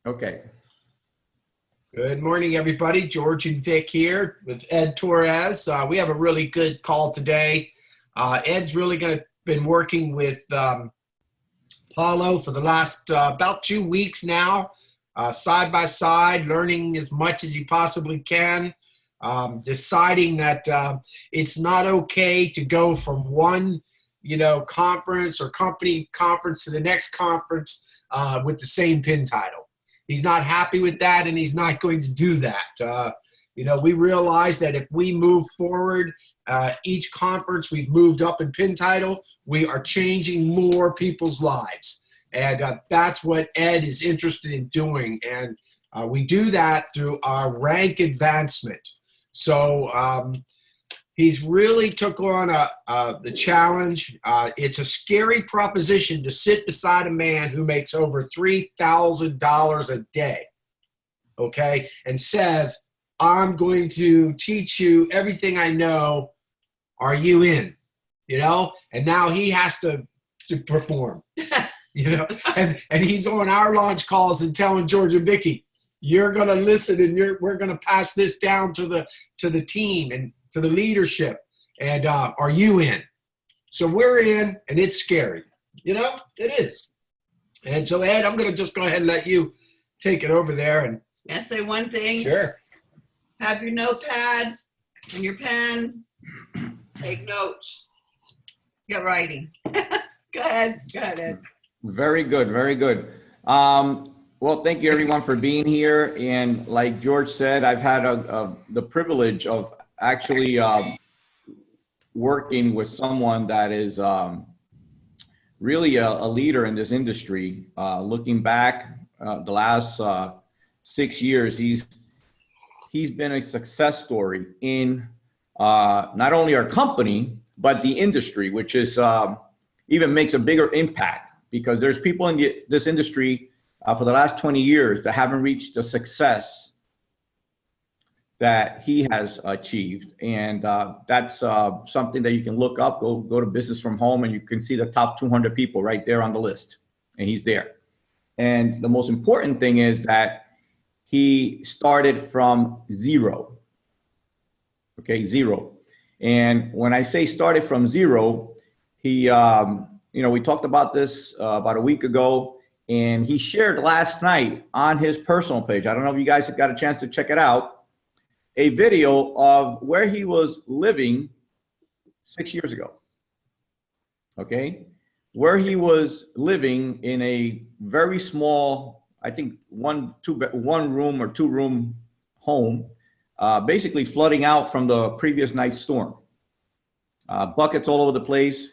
Okay. Good morning, everybody. George and Vic here with Ed Torres. We have a really good call today. Ed's really been working with Paulo for the last about 2 weeks now, side by side, learning as much as he possibly can, deciding that it's not okay to go from one, conference or company conference to the next conference with the same pin title. He's not happy with that, and he's not going to do that. We realize that if we move forward, each conference we've moved up in pin title, we are changing more people's lives. And that's what Ed is interested in doing. And we do that through our rank advancement. So he's really took on the challenge. It's a scary proposition to sit beside a man who makes over $3,000 a day, okay, and says, I'm going to teach you everything I know. Are you in? And now he has to perform, and he's on our launch calls and telling George and Vickie, you're going to listen, and we're going to pass this down to the team and to the leadership. And are you in? So we're in, and it's scary. It is. And so, Ed, I'm going to just go ahead and let you take it over there. And may I say one thing? Sure. Have your notepad and your pen. Take notes. Get writing. Go ahead, Ed. Very good. Very good. Well, thank you everyone for being here. And like George said, I've had the privilege of actually working with someone that is really a leader in this industry. Looking back the last 6 years, he's been a success story in not only our company, but the industry, which is even makes a bigger impact, because there's people in this industry for the last 20 years that haven't reached the success that he has achieved. And that's something that you can look up, go to Business from Home, and you can see the top 200 people right there on the list, and he's there. And the most important thing is that he started from zero, okay, zero. And when I say started from zero, he, we talked about this about a week ago, and he shared last night on his personal page, I don't know if you guys have got a chance to check it out, a video of where he was living 6 years ago, okay? Where he was living in a very small, I think one room or two room home, basically flooding out from the previous night's storm. Buckets all over the place.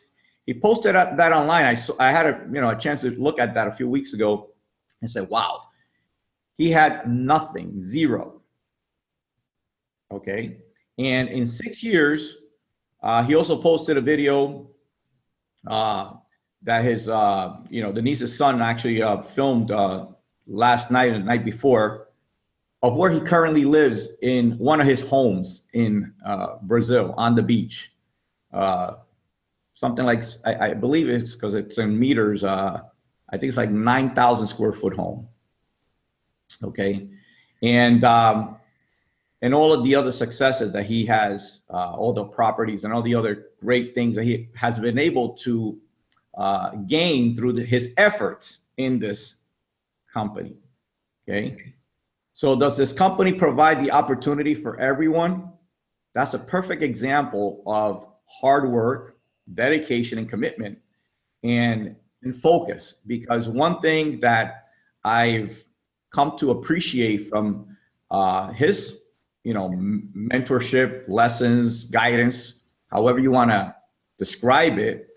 He posted that online. I had a chance to look at that a few weeks ago and said, wow, he had nothing, zero. Okay. And in 6 years, he also posted a video that his, the niece's son actually filmed last night and the night before, of where he currently lives in one of his homes in Brazil on the beach. Something like, I believe it's, because it's in meters, I think it's like 9,000 square foot home. Okay. And all of the other successes that he has, all the properties and all the other great things that he has been able to gain through his efforts in this company. Okay. So does this company provide the opportunity for everyone? That's a perfect example of hard work, dedication, and commitment, and focus. Because one thing that I've come to appreciate from his, mentorship, lessons, guidance, however you want to describe it,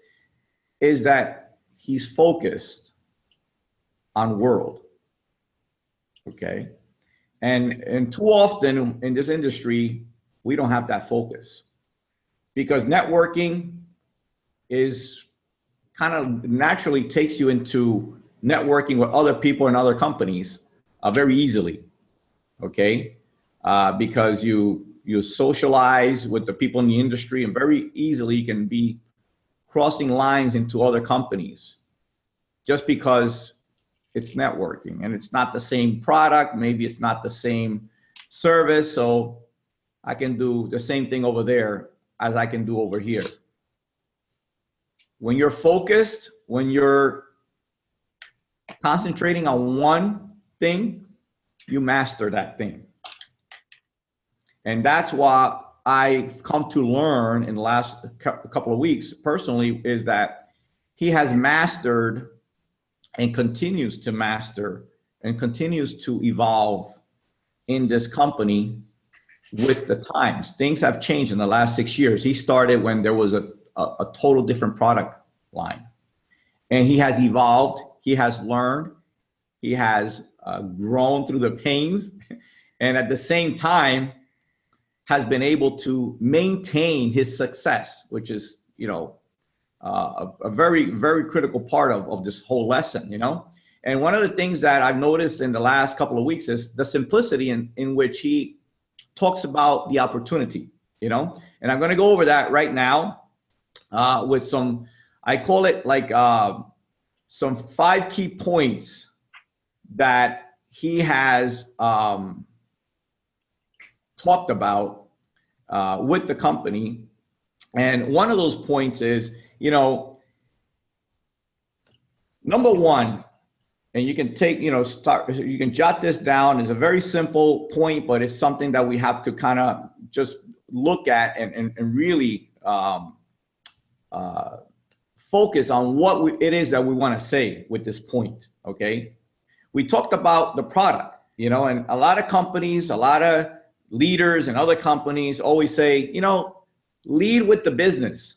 is that he's focused on world. Okay. And too often in this industry, we don't have that focus, because networking is kind of naturally takes you into networking with other people and other companies very easily. Okay. Because you socialize with the people in the industry, and very easily you can be crossing lines into other companies just because it's networking, and it's not the same product. Maybe it's not the same service. So I can do the same thing over there as I can do over here. When you're focused, when you're concentrating on one thing, you master that thing. And that's what I've come to learn in the last couple of weeks personally, is that he has mastered and continues to master and continues to evolve in this company with the times. Things have changed in the last 6 years. He started when there was a total different product line. And he has evolved, he has learned, he has grown through the pains, and at the same time has been able to maintain his success, which is, you know, a very, very critical part of this whole lesson, you know? And one of the things that I've noticed in the last couple of weeks is the simplicity in which he talks about the opportunity, you know? And I'm gonna go over that right now with some, I call it like some 5 key points that he has talked about with the company. And one of those points is, you know, number one, and you can take, you know, you can jot this down. It's a very simple point, but it's something that we have to kind of just look at and really focus on what it is that we want to say with this point, okay? We talked about the product, you know, and a lot of companies, a lot of leaders and other companies always say, you know, lead with the business.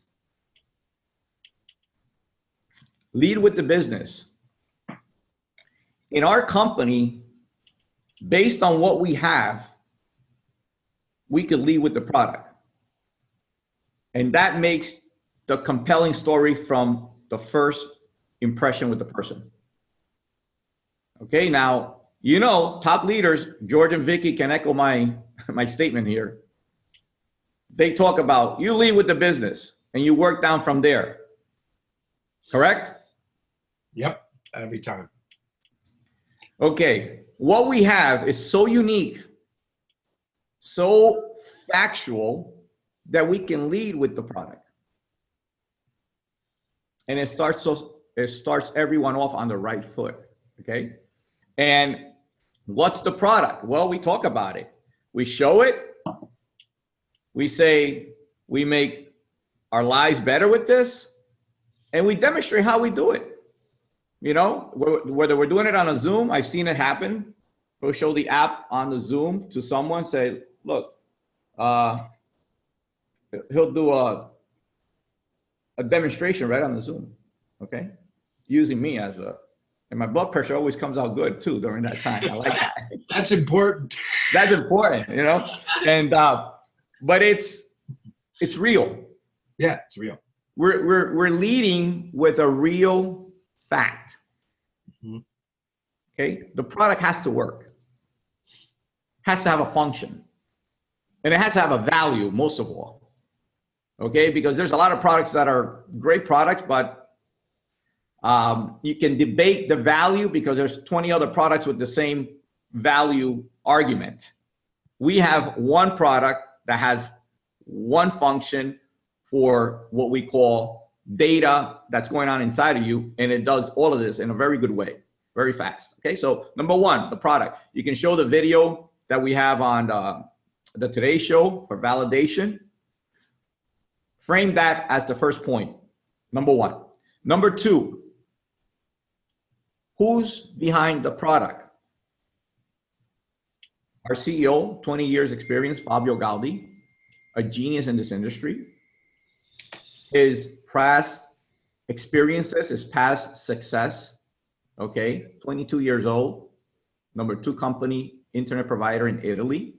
Lead with the business. In our company, based on what we have, we could lead with the product. And that makes the compelling story from the first impression with the person. Okay, now, you know, top leaders, George and Vickie can echo my statement here. They talk about, you lead with the business and you work down from there. Correct? Yep, every time. Okay, what we have is so unique, so factual, that we can lead with the product. And it starts everyone off on the right foot, okay? And what's the product? Well, we talk about it. We show it. We say we make our lives better with this, and we demonstrate how we do it. You know, whether we're doing it on a Zoom, I've seen it happen. We'll show the app on the Zoom to someone, say, look, he'll do a demonstration right on the Zoom, okay? Using me as and my blood pressure always comes out good too during that time. I like that. That's important. That's important, you know? And, but it's real. Yeah, it's real. We're leading with a real fact. Mm-hmm. Okay, the product has to work, has to have a function, and it has to have a value most of all. Okay, because there's a lot of products that are great products, but you can debate the value because there's 20 other products with the same value argument. We have one product that has one function for what we call data that's going on inside of you, and it does all of this in a very good way, very fast. Okay, so number one, the product. You can show the video that we have on the Today Show for validation. Frame that as the first point, number one. Number two, who's behind the product? Our CEO, 20 years experience, Fabio Galdi, a genius in this industry. His past experiences, his past success, okay, 22 years old, number 2 company, internet provider in Italy,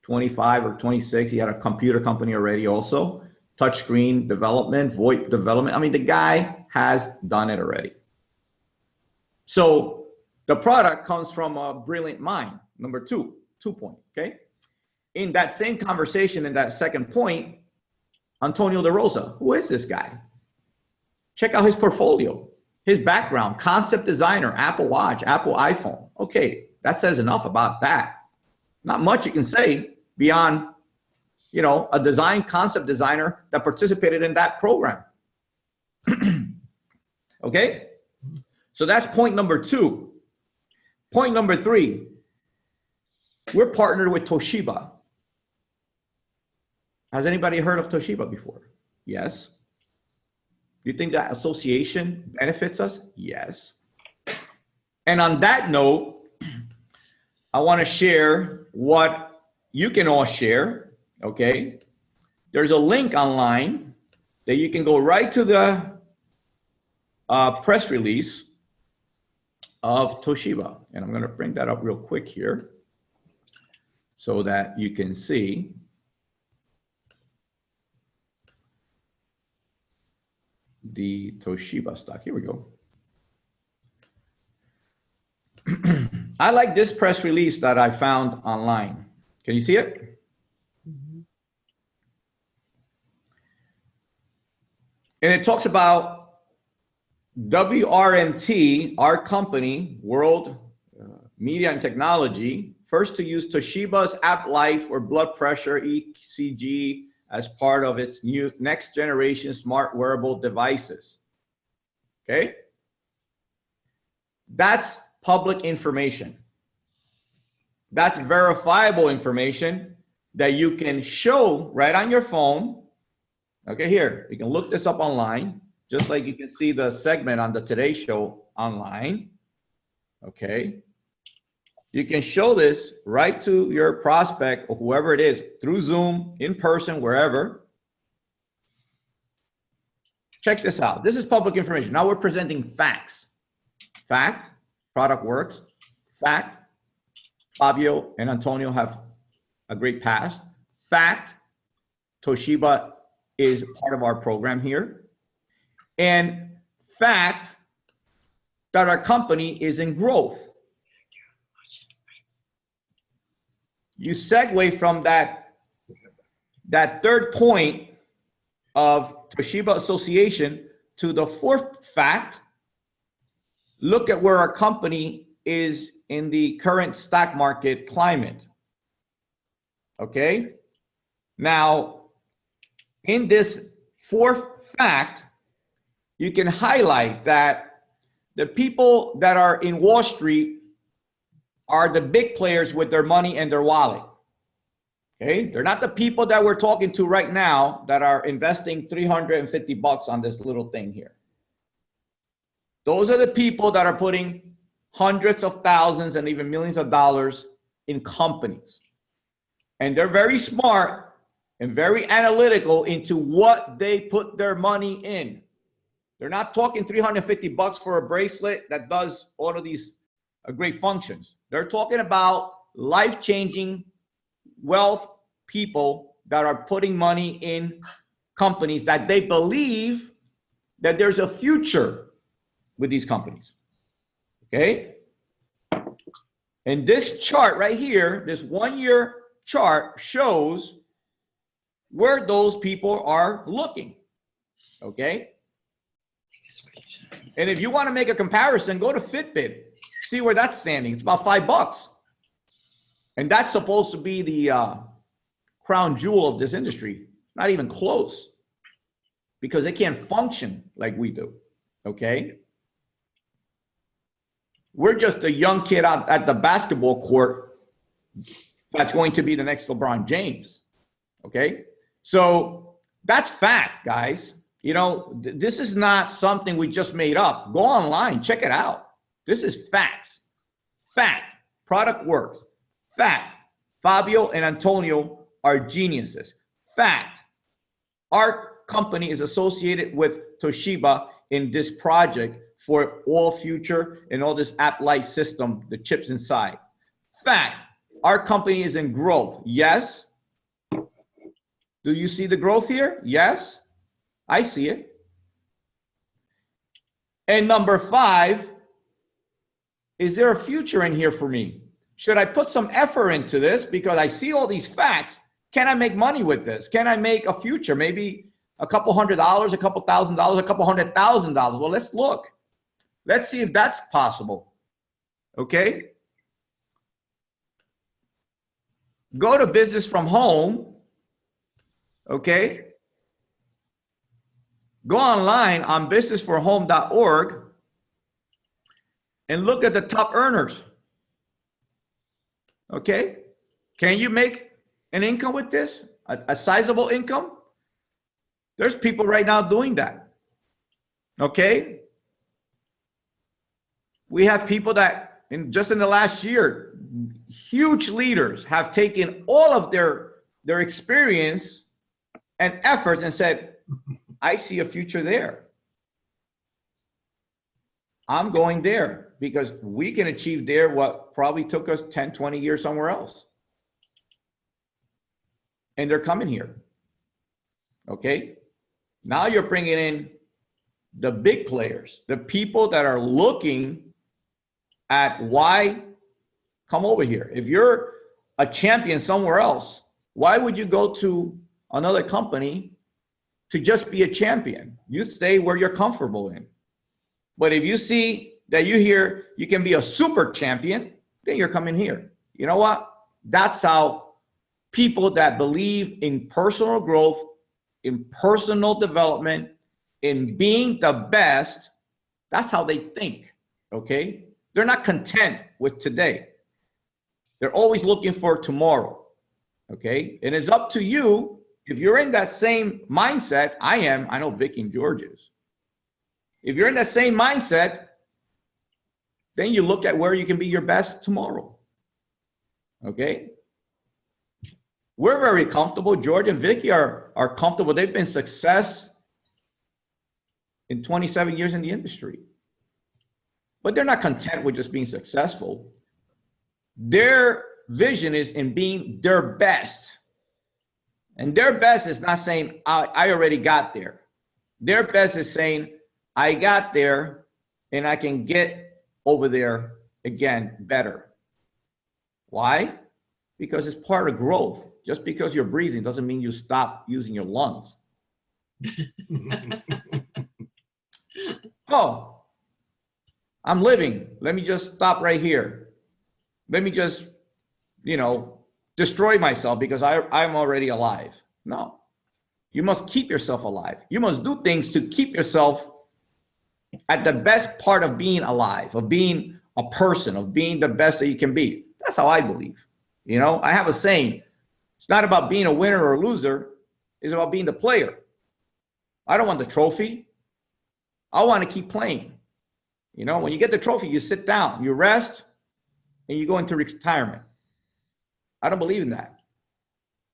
25 or 26, he had a computer company already also, touchscreen development, VoIP development. I mean, the guy has done it already. So the product comes from a brilliant mind, number 2 point, okay? In that same conversation, in that second point, Antonio De Rosa, who is this guy? Check out his portfolio. His background, concept designer, Apple Watch, Apple iPhone. Okay, that says enough about that. Not much you can say beyond, you know, a design concept designer that participated in that program. Okay, so that's point number 2. Point number 3, we're partnered with Toshiba. Has anybody heard of Toshiba before? Yes. You think that association benefits us? Yes. And on that note, I want to share what you can all share, okay? There's a link online that you can go right to the press release of Toshiba. And I'm going to bring that up real quick here so that you can see. The Toshiba stock. Here we go. I like this press release that I found online. Can you see it? Mm-hmm. And it talks about WRMT, our company, World Media and Technology, first to use Toshiba's App Lite for blood pressure, ECG, as part of its new next generation smart wearable devices. Okay? That's public information. That's verifiable information that you can show right on your phone. Okay, here, you can look this up online, just like you can see the segment on the Today Show online. Okay? You can show this right to your prospect or whoever it is through Zoom, in person, wherever. Check this out. This is public information. Now we're presenting facts. Fact, product works. Fact, Fabio and Antonio have a great past. Fact, Toshiba is part of our program here. And fact, that our company is in growth. You segue from that third point of Toshiba association to the fourth fact. Look at where our company is in the current stock market climate. Okay? Now, in this fourth fact, you can highlight that the people that are in Wall Street are the big players with their money and their wallet. Okay? They're not the people that we're talking to right now that are investing $350 on this little thing here. Those are the people that are putting hundreds of thousands and even millions of dollars in companies. And they're very smart and very analytical into what they put their money in. They're not talking $350 for a bracelet that does all of these great functions. They're talking about life-changing wealth people that are putting money in companies that they believe that there's a future with these companies. Okay? And this chart right here, this 1-year chart shows where those people are looking. Okay? And if you want to make a comparison, go to Fitbit. See where that's standing. It's about $5. And that's supposed to be the crown jewel of this industry. Not even close. Because they can't function like we do. Okay? We're just a young kid out at the basketball court that's going to be the next LeBron James. Okay? So that's fact, guys. You know, this is not something we just made up. Go online, check it out. This is facts. Fact, product works. Fact, Fabio and Antonio are geniuses. Fact, our company is associated with Toshiba in this project for all future and all this App Lite system, the chips inside. Fact, our company is in growth. Yes. Do you see the growth here? Yes. I see it. And number 5, is there a future in here for me? Should I put some effort into this because I see all these facts? Can I make money with this? Can I make a future? Maybe a couple $100, a couple $1,000, a couple $100,000. Well, let's look. Let's see if that's possible. Okay? Go to business from home. Okay? Go online on businessforhome.org and look at the top earners. Okay? Can you make an income with this? A sizable income? There's people right now doing that. Okay? We have people that just in the last year, huge leaders have taken all of their experience and efforts and said, I see a future there. I'm going there because we can achieve there what probably took us 10, 20 years somewhere else. And they're coming here. Okay? Now you're bringing in the big players, the people that are looking at why come over here. If you're a champion somewhere else, why would you go to another company to just be a champion? You stay where you're comfortable in. But if you see that you can be a super champion, then you're coming here. You know what? That's how people that believe in personal growth, in personal development, in being the best, that's how they think, okay? They're not content with today. They're always looking for tomorrow, okay? And it's up to you. If you're in that same mindset, I know Vickie and George is. If you're in that same mindset, then you look at where you can be your best tomorrow, okay? We're very comfortable. George and Vickie are comfortable. They've been success in 27 years in the industry. But they're not content with just being successful. Their vision is in being their best. And their best is not saying, I already got there. Their best is saying, I got there and I can get over there again better. Why? Because it's part of growth. Just because you're breathing doesn't mean you stop using your lungs. Oh, I'm living. Let me just stop right here. Let me just, destroy myself because I'm already alive. No, you must keep yourself alive. You must do things to keep yourself at the best part of being alive, of being a person, of being the best that you can be. That's how I believe. I have a saying. It's not about being a winner or a loser. It's about being the player. I don't want the trophy. I want to keep playing. When you get the trophy, you sit down, you rest, and you go into retirement. I don't believe in that.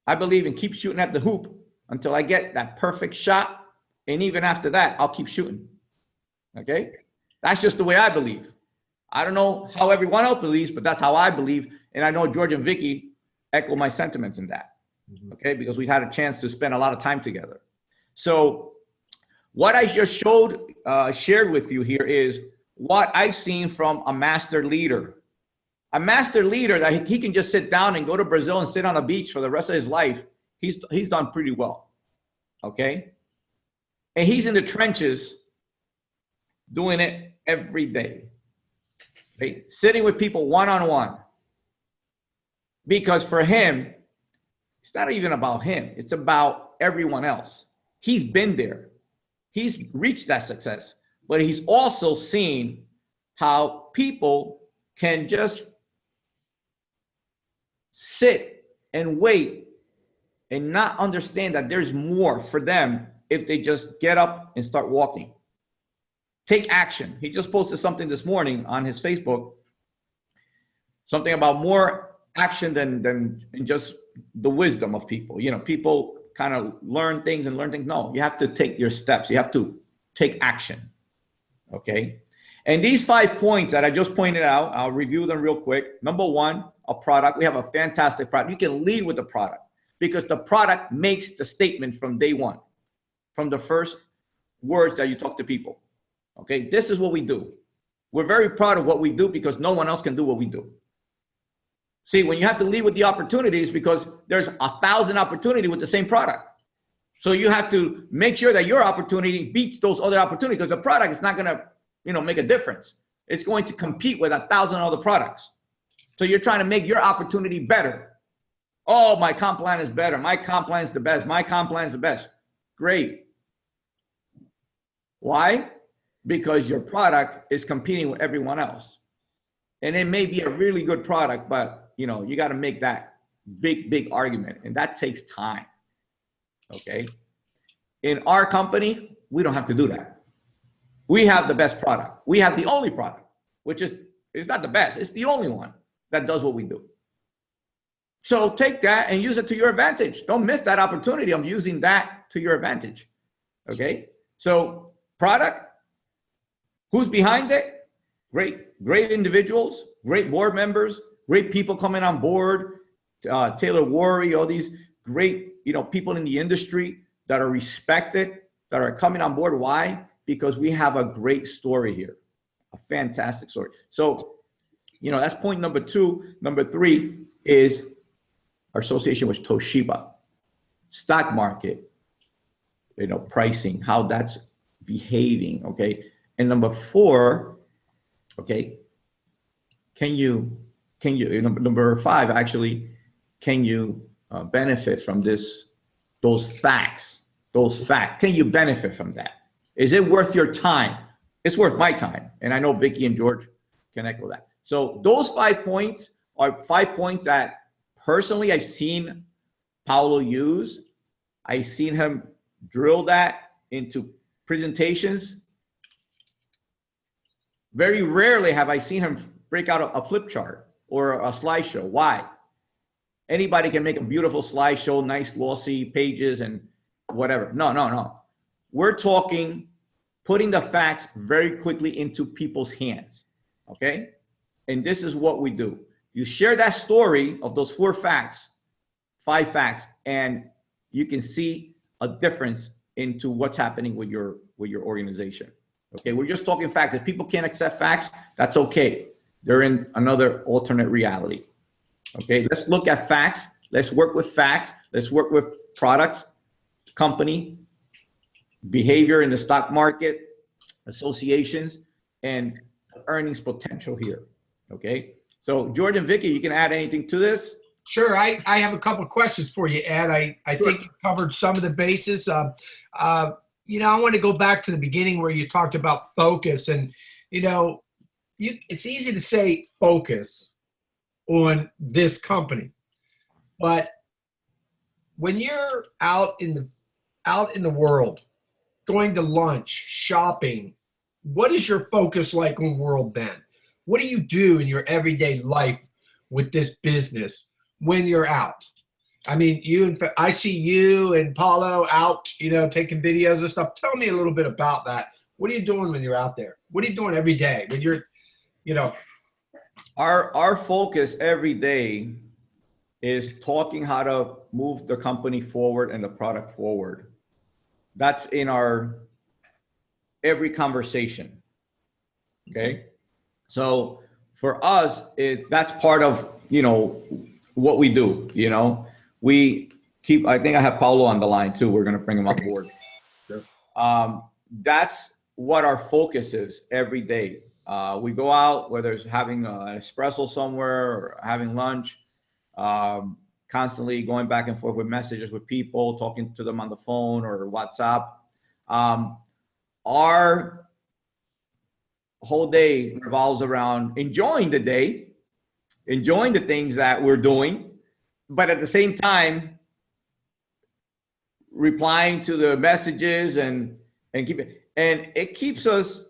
I believe in keep shooting at the hoop until I get that perfect shot. And even after that, I'll keep shooting. Okay? That's just the way I believe. I don't know how everyone else believes, but that's how I believe. And I know George and Vickie echo my sentiments in that. Okay? Because we've had a chance to spend a lot of time together. So what I just shared with you here is what I've seen from a master leader. A master leader that he can just sit down and go to Brazil and sit on a beach for the rest of his life. He's done pretty well. Okay? And he's in the trenches doing it every day. Okay? Sitting with people one-on-one. Because for him, it's not even about him. It's about everyone else. He's been there. He's reached that success. But he's also seen how people can just sit and wait and not understand that there's more for them if they just get up and start walking. Take action. He just posted something this morning on his Facebook, something about more action than just the wisdom of people. People kind of learn things. No, you have to take your steps. You have to take action. Okay? And these 5 points that I just pointed out, I'll review them real quick. Number one, a product. We have a fantastic product. You can lead with the product because the product makes the statement from day one, from the first words that you talk to people. Okay? This is what we do. We're very proud of what we do because no one else can do what we do. See, when you have to lead with the opportunities, because there's 1,000 opportunities with the same product. So you have to make sure that your opportunity beats those other opportunities because the product is not going to make a difference. It's going to compete with 1,000 other products. So you're trying to make your opportunity better. Oh, my comp plan is better. My comp plan is the best. My comp plan is the best. Great. Why? Because your product is competing with everyone else. And it may be a really good product, but you got to make that big argument, and that takes time. Okay. In our company, we don't have to do that. We have the best product. We have the only product, which is, it's not the best. It's the only one that does what we do. So take that and use it to your advantage. Don't miss that opportunity of using that to your advantage. Okay. So product, who's behind it? Great individuals, great board members, great people coming on board. Taylor Worry, all these great, people in the industry that are respected, that are coming on board. Why? Because we have a great story here, a fantastic story. So, that's point number 2. Number 3 is our association with Toshiba, stock market, pricing, how that's behaving. Okay. And number 4, okay, number 5, actually, can you benefit from those facts? Can you benefit from that? Is it worth your time? It's worth my time. And I know Vickie and George can echo that. So those 5 points are 5 points that personally I've seen Paulo use. I've seen him drill that into presentations. Very rarely have I seen him break out a flip chart or a slideshow. Why? Anybody can make a beautiful slideshow, nice glossy pages and whatever. No. We're talking putting the facts very quickly into people's hands, okay? And this is what we do. You share that story of those 5 facts, and you can see a difference into what's happening with your organization. Okay, we're just talking facts. If people can't accept facts, that's okay. They're in another alternate reality. Okay, let's look at facts. Let's work with facts. Let's work with products, company, behavior in the stock market, associations, and earnings potential here. Okay, so George and Vickie, you can add anything to this? Sure. I have a couple of questions for you, Ed. I Sure. think you covered some of the bases. I want to go back to the beginning where you talked about focus, and it's easy to say focus on this company, but when you're out in the world, going to lunch, shopping, what is your focus like on world then? What do you do in your everyday life with this business when you're out? I mean, I see you and Paulo out, taking videos and stuff. Tell me a little bit about that. What are you doing when you're out there? What are you doing every day when you're, Our focus every day is talking how to move the company forward and the product forward. That's in our every conversation. Okay. So for us, that's part of, what we do, I think I have Paulo on the line too. We're going to bring him on board. Sure. That's what our focus is every day. We go out, whether it's having an espresso somewhere or having lunch, constantly going back and forth with messages with people, talking to them on the phone or WhatsApp. Our whole day revolves around enjoying the day, enjoying the things that we're doing, but at the same time, replying to the messages and it keeps us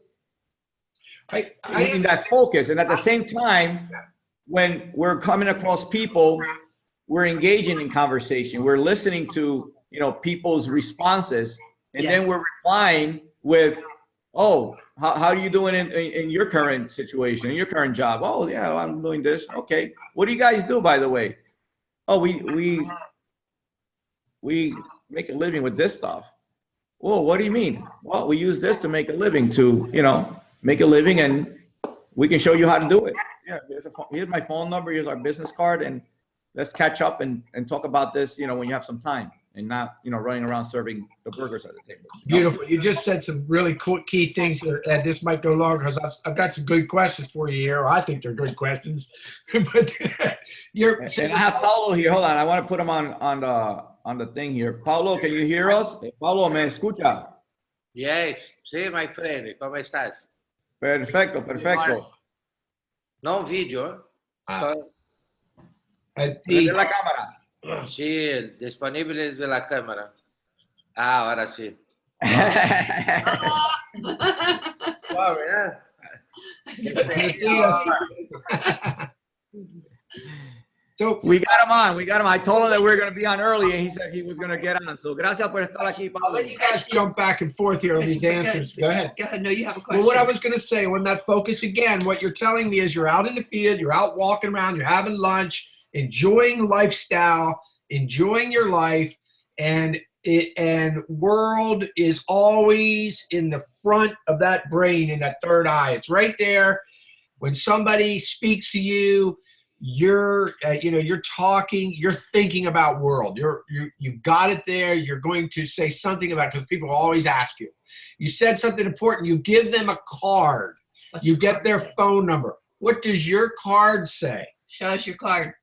in that focus. And at the same time, when we're coming across people, we're engaging in conversation. We're listening to, people's responses, and then we're replying with, oh, how are you doing in your current situation, in your current job? Oh, yeah, I'm doing this. Okay. What do you guys do, by the way? Oh, we make a living with this stuff. Well, what do you mean? Well, we use this to make a living, make a living, and we can show you how to do it. Yeah, here's my phone number, here's our business card, and let's catch up and talk about this, when you have some time. and not, running around serving the burgers at the table. Beautiful. You just said some really cool key things here, Ed. This might go longer because I've got some good questions for you here. I think they're good questions. But and I have Paulo here. Hold on. I want to put him on the thing here. Paulo, can you hear us? Paulo, me escucha? Yes. Sí, my friend. ¿Cómo estás? Perfecto. No video. Prende la cámara. Sí, disponible desde la cámara. Ahora sí. Wow, yeah. So we got him. I told him that we were going to be on early, and he said he was going to get on. So gracias por estar aquí, I'll Paulo. let you guys jump back and forth here on these answers. Go ahead. Go ahead. No, you have a question. Well, what I was going to say, on that focus again, what you're telling me is you're out in the field, you're out walking around, you're having lunch, enjoying lifestyle, enjoying your life, and world is always in the front of that brain, in that third eye. It's right there. When somebody speaks to you, you're talking, you're thinking about world. You've got it there. You're going to say something about it because people always ask you. You said something important. You give them a card. You get their phone number. What does your card say? Show us your card.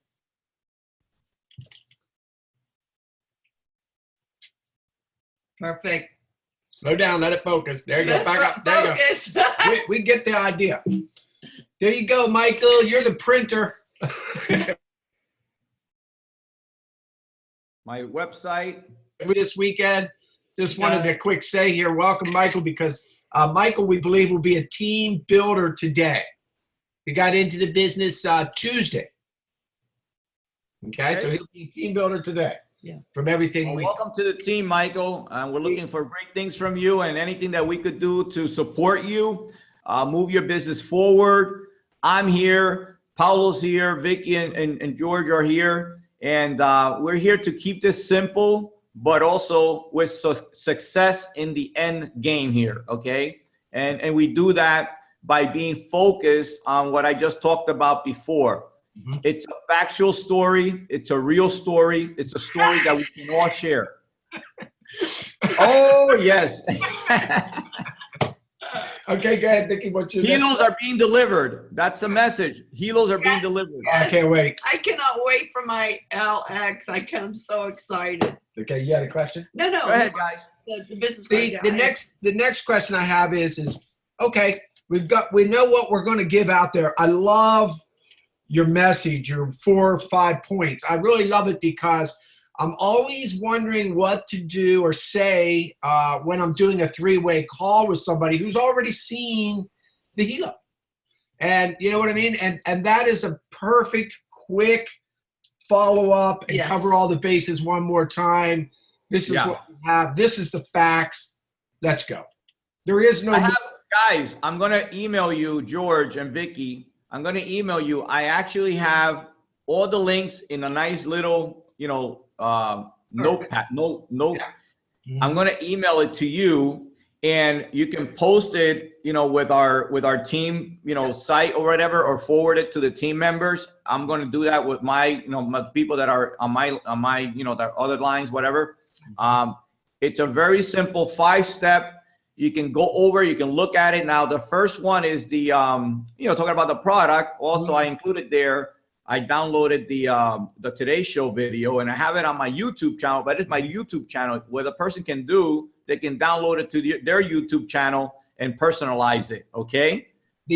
Perfect. Slow down. Let it focus. There you go. Back up. There you go. We get the idea. There you go, Michael. You're the printer. My website. This weekend, just wanted to quick say here, welcome Michael, because Michael, we believe, will be a team builder today. He got into the business Tuesday. Okay, so he'll be a team builder today. Yeah. From everything we Welcome to the team, Michael. We're looking for great things from you, and anything that we could do to support you, move your business forward. I'm here. Paulo's here. Vickie and George are here. And we're here to keep this simple, but also with success in the end game here, okay? And we do that by being focused on what I just talked about before. Mm-hmm. It's a factual story. It's a real story. It's a story that we can all share. Oh, yes. Okay, go ahead, Vickie. What's your Helos are being delivered. That's a message. Helos are being delivered. I can't wait. I cannot wait for my LX. I'm so excited. Okay, you had a question? No. Go ahead, guys. The business card, the next question I have is okay, we know what we're going to give out there. I love your message, your 4 or 5 points. I really love it because I'm always wondering what to do or say when I'm doing a 3-way call with somebody who's already seen the helo. And you know what I mean? And that is a perfect, quick follow-up and cover all the bases one more time. This is what we have. This is the facts. Let's go. There is no... Guys, I'm going to email you, George and Vickie. I'm going to email you. I actually have all the links in a nice little, notepad. Note. I'm going to email it to you, and you can post it, with our team, site or whatever, or forward it to the team members. I'm going to do that with my, my people that are on my, the other lines, whatever. It's a very simple 5-step. You can go over, you can look at it. Now, the first one is the, talking about the product. Also, I included there, I downloaded the Today Show video, and I have it on my YouTube channel, but it's my YouTube channel where the person can do, they can download it to their YouTube channel and personalize it, okay?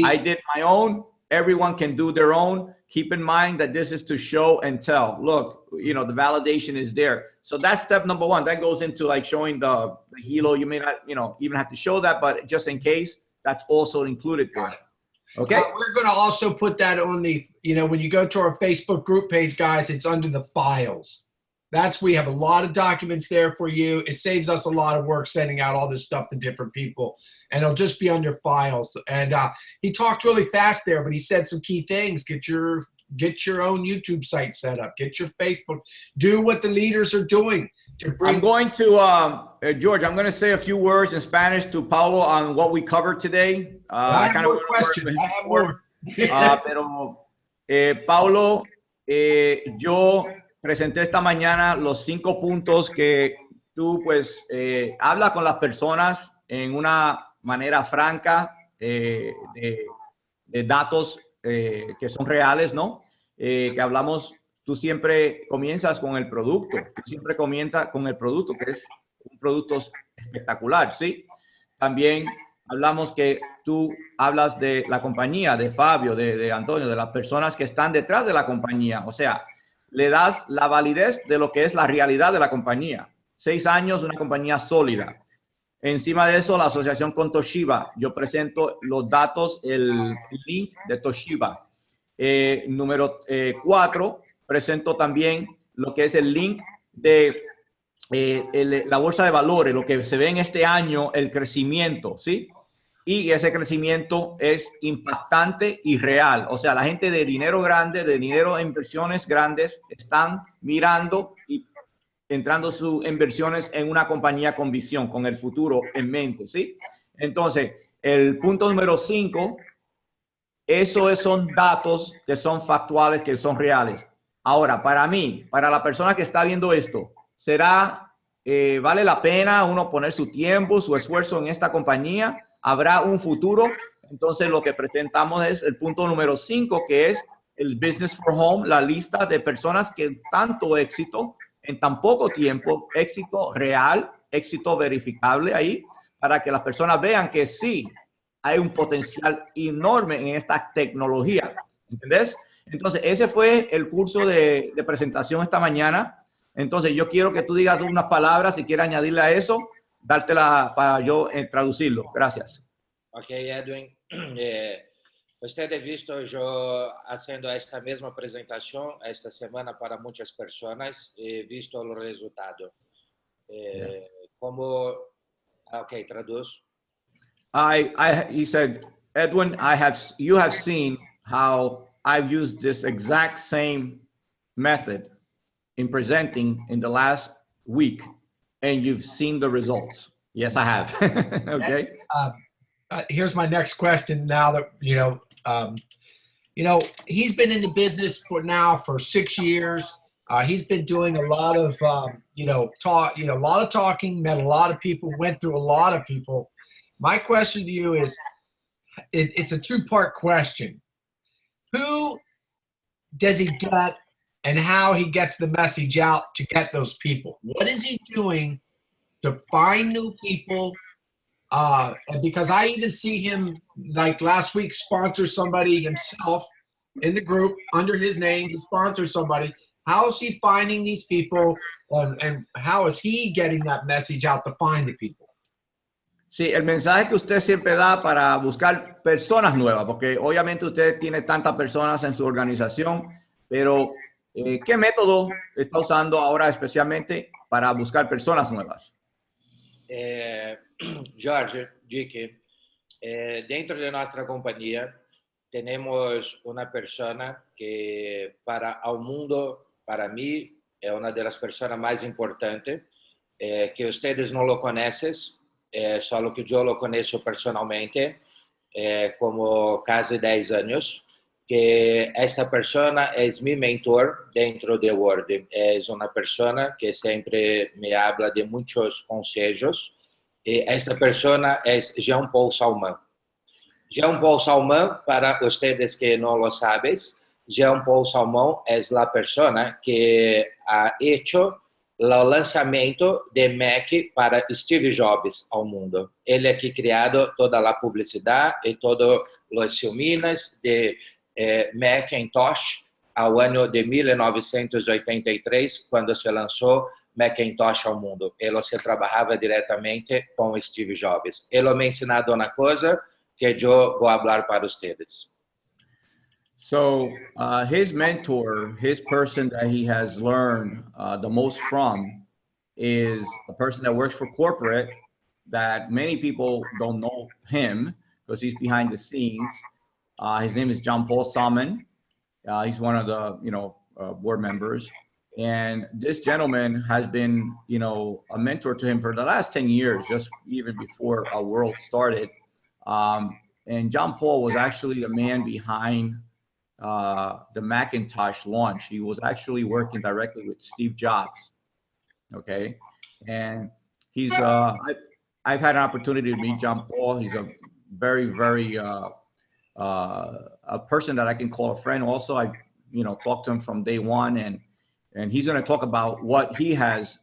I did my own. Everyone can do their own. Keep in mind that this is to show and tell. Look, the validation is there. So that's step number 1. That goes into like showing the helo. You may not, even have to show that, but just in case, that's also included there. Okay. We're going to also put that on the, when you go to our Facebook group page, guys, it's under the files. We have a lot of documents there for you. It saves us a lot of work sending out all this stuff to different people, and it'll just be under files. And he talked really fast there, but he said some key things. Get your own YouTube site set up. Get your Facebook. Do what the leaders are doing. I'm going to, George, I'm going to say a few words in Spanish to Paulo on what we covered today. I have more questions. I have more. Pero, Paulo, yo presenté esta mañana los 5 puntos que tú pues habla con las personas en una manera franca de datos que son reales, ¿no? Que hablamos, tú siempre comienzas con el producto, tú siempre comienzas con el producto, que es un producto espectacular, ¿sí? También hablamos que tú hablas de la compañía, de Fabio, de Antonio, de las personas que están detrás de la compañía. O sea, le das la validez de lo que es la realidad de la compañía. 6 años, una compañía sólida. Encima de eso, la asociación con Toshiba. Yo presento los datos, el link de Toshiba. Número 4, presento también lo que es el link de la bolsa de valores, lo que se ve en este año, el crecimiento, ¿sí? Y ese crecimiento es impactante y real. O sea, la gente de dinero grande, de dinero en inversiones grandes, están mirando y entrando sus inversiones en una compañía con visión, con el futuro en mente, ¿sí? Entonces, el punto número 5, son datos que son factuales, que son reales. Ahora, para mí, para la persona que está viendo esto, ¿vale la pena uno poner su tiempo, su esfuerzo en esta compañía? ¿Habrá un futuro? Entonces, lo que presentamos es el punto número 5, que es el Business for Home, la lista de personas que tanto éxito en tan poco tiempo, éxito real, éxito verificable ahí, para que las personas vean que sí, hay un potencial enorme en esta tecnología. ¿Entendés? Entonces, ese fue el curso de presentación esta mañana. Entonces, yo quiero que tú digas unas palabras, si quieres añadirle a eso, dártela para yo traducirlo. Gracias. Ok, Edwin. Usted ha visto yo haciendo esta misma presentación esta semana para muchas personas y visto el resultado. Como, ok, traduz. He said, Edwin, you have seen how I've used this exact same method in presenting in the last week, and you've seen the results. Yes, I have. Okay. Here's my next question. Now that he's been in the business for 6 years. He's been doing a lot of talk, a lot of talking, met a lot of people, went through a lot of people. My question to you is, it's a 2-part question. Who does he get and how he gets the message out to get those people? What is he doing to find new people? And because I even see him, like last week, sponsor somebody himself in the group under his name. He sponsors somebody. How is he finding these people, and how is he getting that message out to find the people? Sí, el mensaje que usted siempre da para buscar personas nuevas, porque obviamente usted tiene tantas personas en su organización, pero ¿qué método está usando ahora especialmente para buscar personas nuevas? Jorge, Vickie, dentro de nuestra compañía tenemos una persona que para el mundo, para mí, es una de las personas más importantes, que ustedes no lo conocen, solo que yo lo conozco personalmente, como casi 10 años, que esta persona es mi mentor dentro de Word. Es una persona que siempre me habla de muchos consejos. Esta persona es Jean-Paul Salman. Jean-Paul Salman, para ustedes que no lo saben, Jean-Paul Salman es la persona que ha hecho el lanzamiento de Mac para Steve Jobs al mundo. Ele é que criado toda a publicidade e todos os filminhos de Macintosh ao ano de 1983, quando se lançou Macintosh ao mundo. Ele se trabalhava diretamente com Steve Jobs. Ele me ensinado uma coisa que eu vou falar para vocês. So his mentor, his person that he has learned the most from is a person that works for corporate that many people don't know him because he's behind the scenes. His name is Jean-Paul Salman. He's one of the, board members. And this gentleman has been, a mentor to him for the last 10 years, just even before our world started. And Jean-Paul was actually the man behind the Macintosh launch. He was actually working directly with Steve Jobs. Okay, and he's I've had an opportunity to meet John Paul. He's a very, very a person that I can call a friend. Also, I talked to him from day one, and he's going to talk about what he has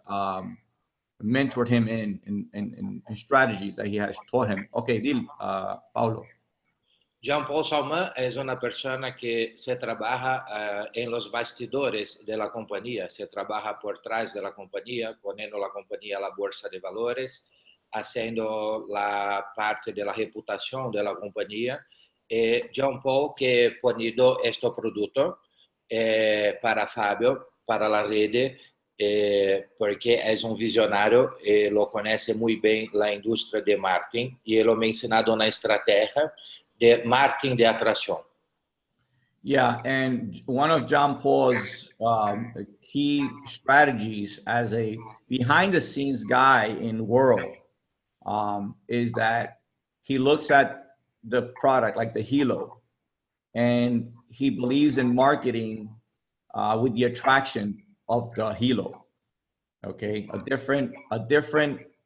mentored him in strategies that he has taught him. Okay, dil, Paulo. Jean-Paul Salman es una persona que se trabaja en los bastidores de la compañía, se trabaja por trás de la compañía, poniendo la compañía a la bolsa de valores, haciendo la parte de la reputación de la compañía. Jean-Paul que ha ponido este producto para Fabio, para la red, porque es un visionario, lo conoce muy bien la industria de marketing y él me ha enseñado una estrategia de marketing de atracción. Yeah, and one of John Paul's key strategies as a behind-the-scenes guy in the world is that he looks at the product like the halo, and he believes in marketing with the attraction of the halo. Okay, a different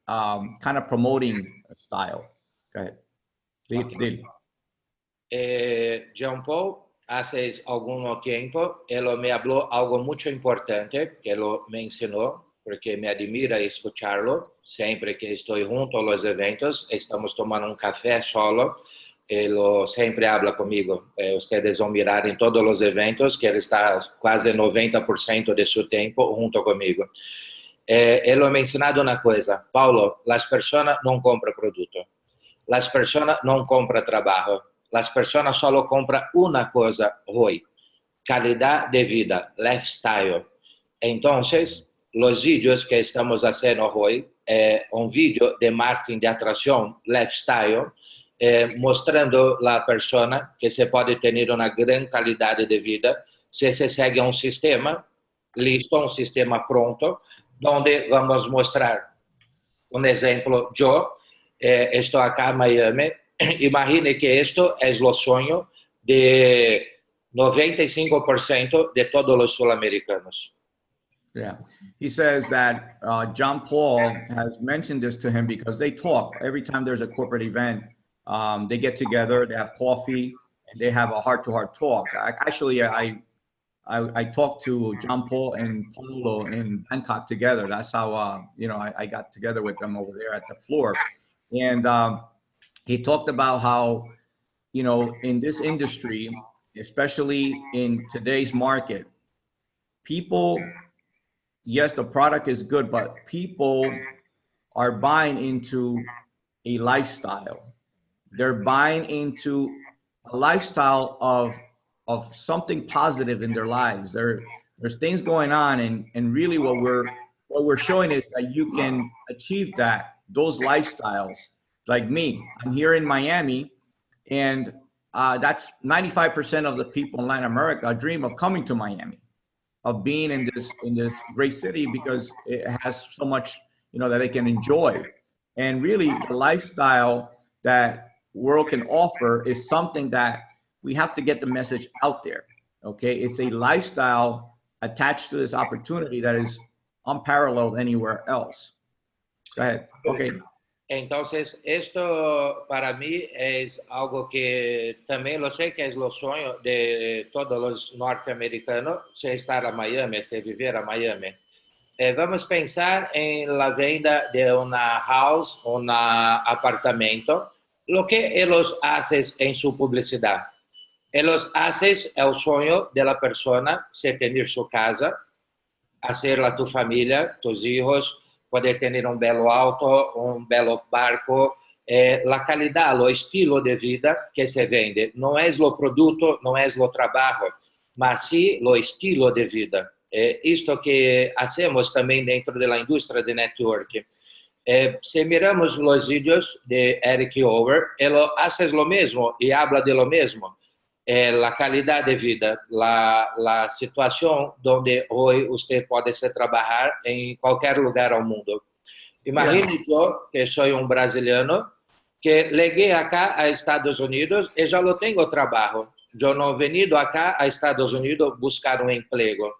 kind of promoting style. Go ahead. Okay. Jean Paul, hace algún tiempo, él me habló algo mucho importante que él me enseñó, porque me admira escucharlo. Siempre que estoy junto a los eventos, estamos tomando un café solo, él siempre habla conmigo. Ustedes van a mirar en todos los eventos que él está casi 90% de su tiempo junto conmigo. Él me ha enseñado una cosa: Paulo, las personas no compran producto, las personas no compran trabajo. Las personas solo compran una cosa hoy: calidad de vida, lifestyle. Entonces, los vídeos que estamos haciendo hoy, un vídeo de marketing de atracción, lifestyle, mostrando a la persona que se puede tener una gran calidad de vida si se sigue un sistema listo, un sistema pronto, donde vamos a mostrar un ejemplo. Yo estoy acá en Miami. Imagine que esto es lo sueño de 95% de todos los sudamericanos. Yeah, he says that John Paul has mentioned this to him because they talk every time there's a corporate event. They get together, they have coffee, and they have a heart-to-heart talk. I talked to John Paul and Paulo in Bangkok together. That's how I got together with them over there at the floor, and he talked about how, in this industry, especially in today's market, people, yes, the product is good, but people are buying into a lifestyle. They're buying into a lifestyle of something positive in their lives. There's things going on, and really what we're showing is that you can achieve those lifestyles. Like me, I'm here in Miami, and that's 95% of the people in Latin America dream of coming to Miami, of being in this great city, because it has so much that they can enjoy. And really, the lifestyle that world can offer is something that we have to get the message out there. Okay, it's a lifestyle attached to this opportunity that is unparalleled anywhere else. Go ahead. Okay. Entonces, esto para mí es algo que también lo sé que es lo sueño de todos los norteamericanos, si estar a Miami, si vivir a Miami. Vamos a pensar en la venta de una house, un apartamento, lo que ellos hacen en su publicidad. Ellos hacen el sueño de la persona, si tener su casa, hacerla tu familia, tus hijos, poder tener un belo auto, un belo barco, la calidad, lo estilo de vida que se vende. No es lo producto, no es lo trabajo, mas sí lo estilo de vida. Esto que hacemos también dentro de la industria de networking. Si miramos los vídeos de Eric Over, él hace lo mismo y habla de lo mismo. La calidad de vida, la situación donde hoy usted puede trabajar en cualquier lugar del mundo. Imagine yo, que soy un brasileño, que llegué acá a Estados Unidos y ya lo tengo trabajo. eu não venido acá a Estados Unidos buscar um emprego.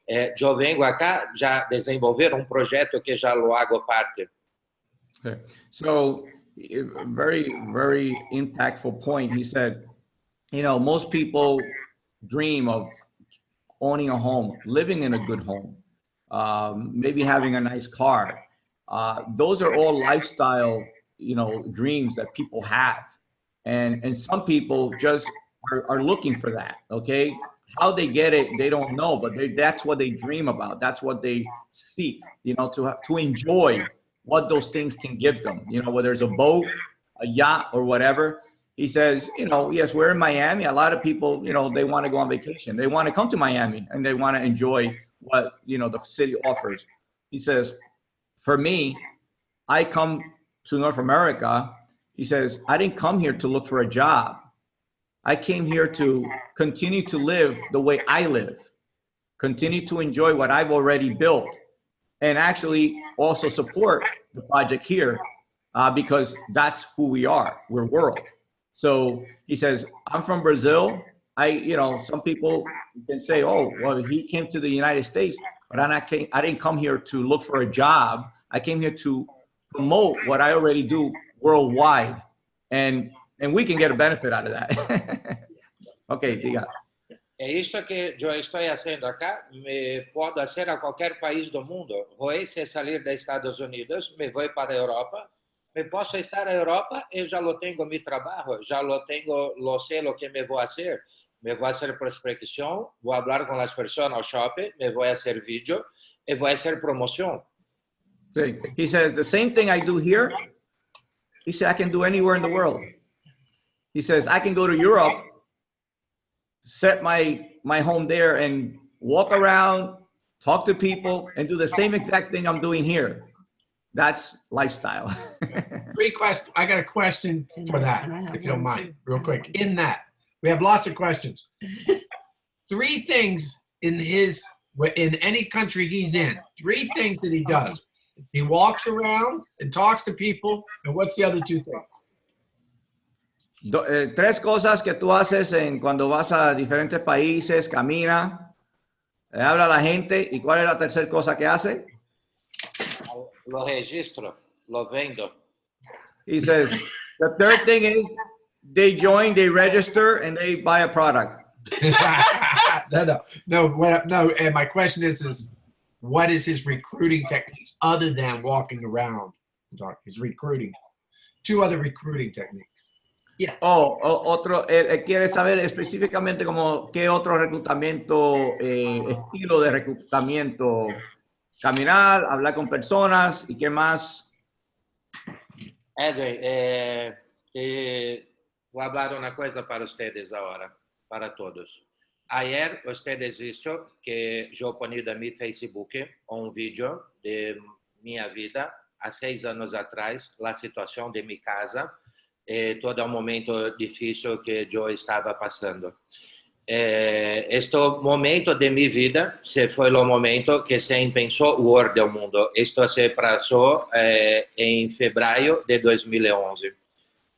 Eu venho acá já desenvolver um projeto que já lo hago parte. Okay. So, very, very impactful point. He said, you know, most people dream of owning a home, living in a good home, maybe having a nice car. Those are all lifestyle, you know, dreams that people have. And some people just are looking for that, okay? How they get it, they don't know, but that's what they dream about. That's what they seek, you know, to enjoy what those things can give them, you know, whether it's a boat, a yacht, or whatever. He says, you know, yes, we're in Miami. A lot of people, you know, they want to go on vacation. They want to come to Miami and they want to enjoy what, you know, the city offers. He says, for me, I come to North America. He says, I didn't come here to look for a job. I came here to continue to live the way I live, continue to enjoy what I've already built, and actually also support the project here because that's who we are. We're world. So he says, I'm from Brazil. You know, some people can say, oh, well, he came to the United States, but I didn't come here to look for a job. I came here to promote what I already do worldwide. And we can get a benefit out of that. Okay, diga. É isto que eu estou fazendo acá, me pode fazer a qualquer país do mundo. Vou se sair dos Estados Unidos, me vou para a Europa, me posso estar na Europa e já lo tenho meu trabalho, já lo tenho, lo sei o que me vou fazer. Me vou fazer prospecção, vou falar com as pessoas no shopping, me vou fazer vídeo e vou fazer promoção. He says, the same thing I do here, he said, I can do anywhere in the world. He says, I can go to Europe, set my home there and walk around, talk to people, and do the same exact thing I'm doing here. That's lifestyle. Three questions. I got a question for that, if you don't mind, real quick. In that, we have lots of questions. Three things in any country he's in, three things that he does. He walks around and talks to people, and what's the other two things? Tres cosas que tú haces cuando vas a diferentes países, camina, le habla a la gente, ¿y cuál es la tercera cosa que hace? Lo registro, lo vendo. He says, the third thing is they join, they register, and they buy a product. No. And my question is what is his recruiting techniques other than walking around? His recruiting. Two other recruiting techniques. Yeah. Otro, él quiere saber específicamente como qué otro reclutamiento, estilo de reclutamiento, caminar, hablar con personas y qué más. Edwin, vou falar uma coisa para vocês agora, para todos. Ayer ustedes visto que eu poni no meu Facebook vídeo de minha vida há 6 anos atrás, a situação de minha casa, todo um momento difícil que eu estava passando. Este momento de minha vida foi o momento que se pensou o ordem do mundo. Isto se passou em fevereiro de 2011.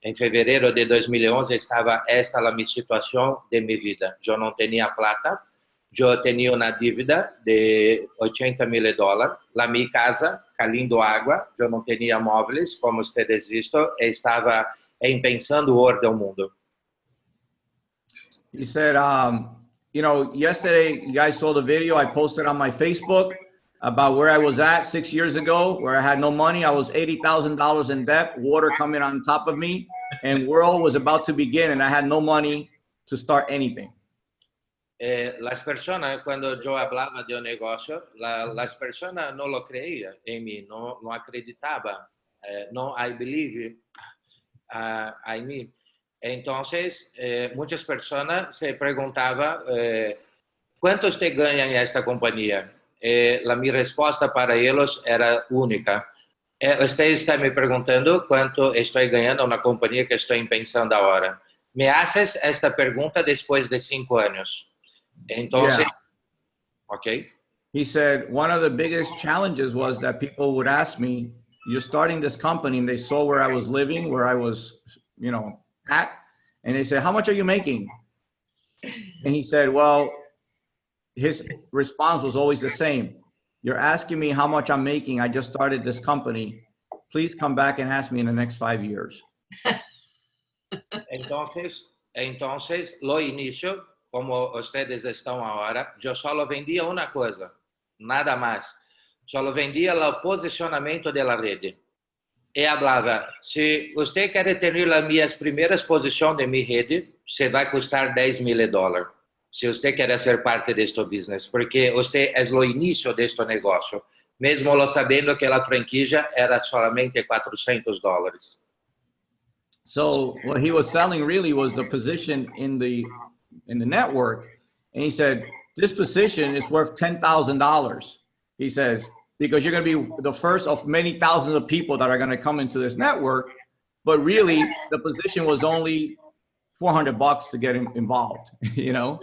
Em fevereiro de 2011 estava esta a minha situação de minha vida. Eu não tinha plata, eu tinha uma dívida de $80,000. A minha casa, caindo água, eu não tinha móveis, como vocês visto, estava pensando o ordem do mundo. He said, you know, yesterday you guys saw the video I posted on my Facebook about where I was at 6 years ago, where I had no money. I was $80,000 in debt, water coming on top of me, and world was about to begin, and I had no money to start anything. Las personas, cuando yo hablaba de un negocio, las personas no lo creían en mí, no acreditaban, no I believe en mí. Entonces, muchas personas se preguntaban, ¿cuánto usted gana en esta compañía? Mi respuesta para ellos era única. Usted está me perguntando cuánto estoy ganando en la compañía que estoy pensando ahora. Me haces esta pregunta después de 5 años. Entonces, yeah. Okay. He said, one of the biggest challenges was that people would ask me, you're starting this company, and they saw where I was living, where I was, you know, at, and they said, how much are you making? And he said, well, his response was always the same. You're asking me how much I'm making. I just started this company. Please come back and ask me in the next 5 years. Entonces, lo inicio, como ustedes están ahora, yo solo vendía una cosa, nada más. Solo vendía el posicionamiento de la red. Y hablaba, si usted quiere tener las mías primeras posiciones de mi red, se va a costar $10,000. Si usted quiere ser parte de este business, porque usted es lo inicio de este negocio, mesmo lo sabiendo que la franquicia era solamente $400. So what he was selling really was the position in the network. And he said, this position is worth $10,000. He says, because you're going to be the first of many thousands of people that are going to come into this network. But really, the position was only $400 to get involved, you know?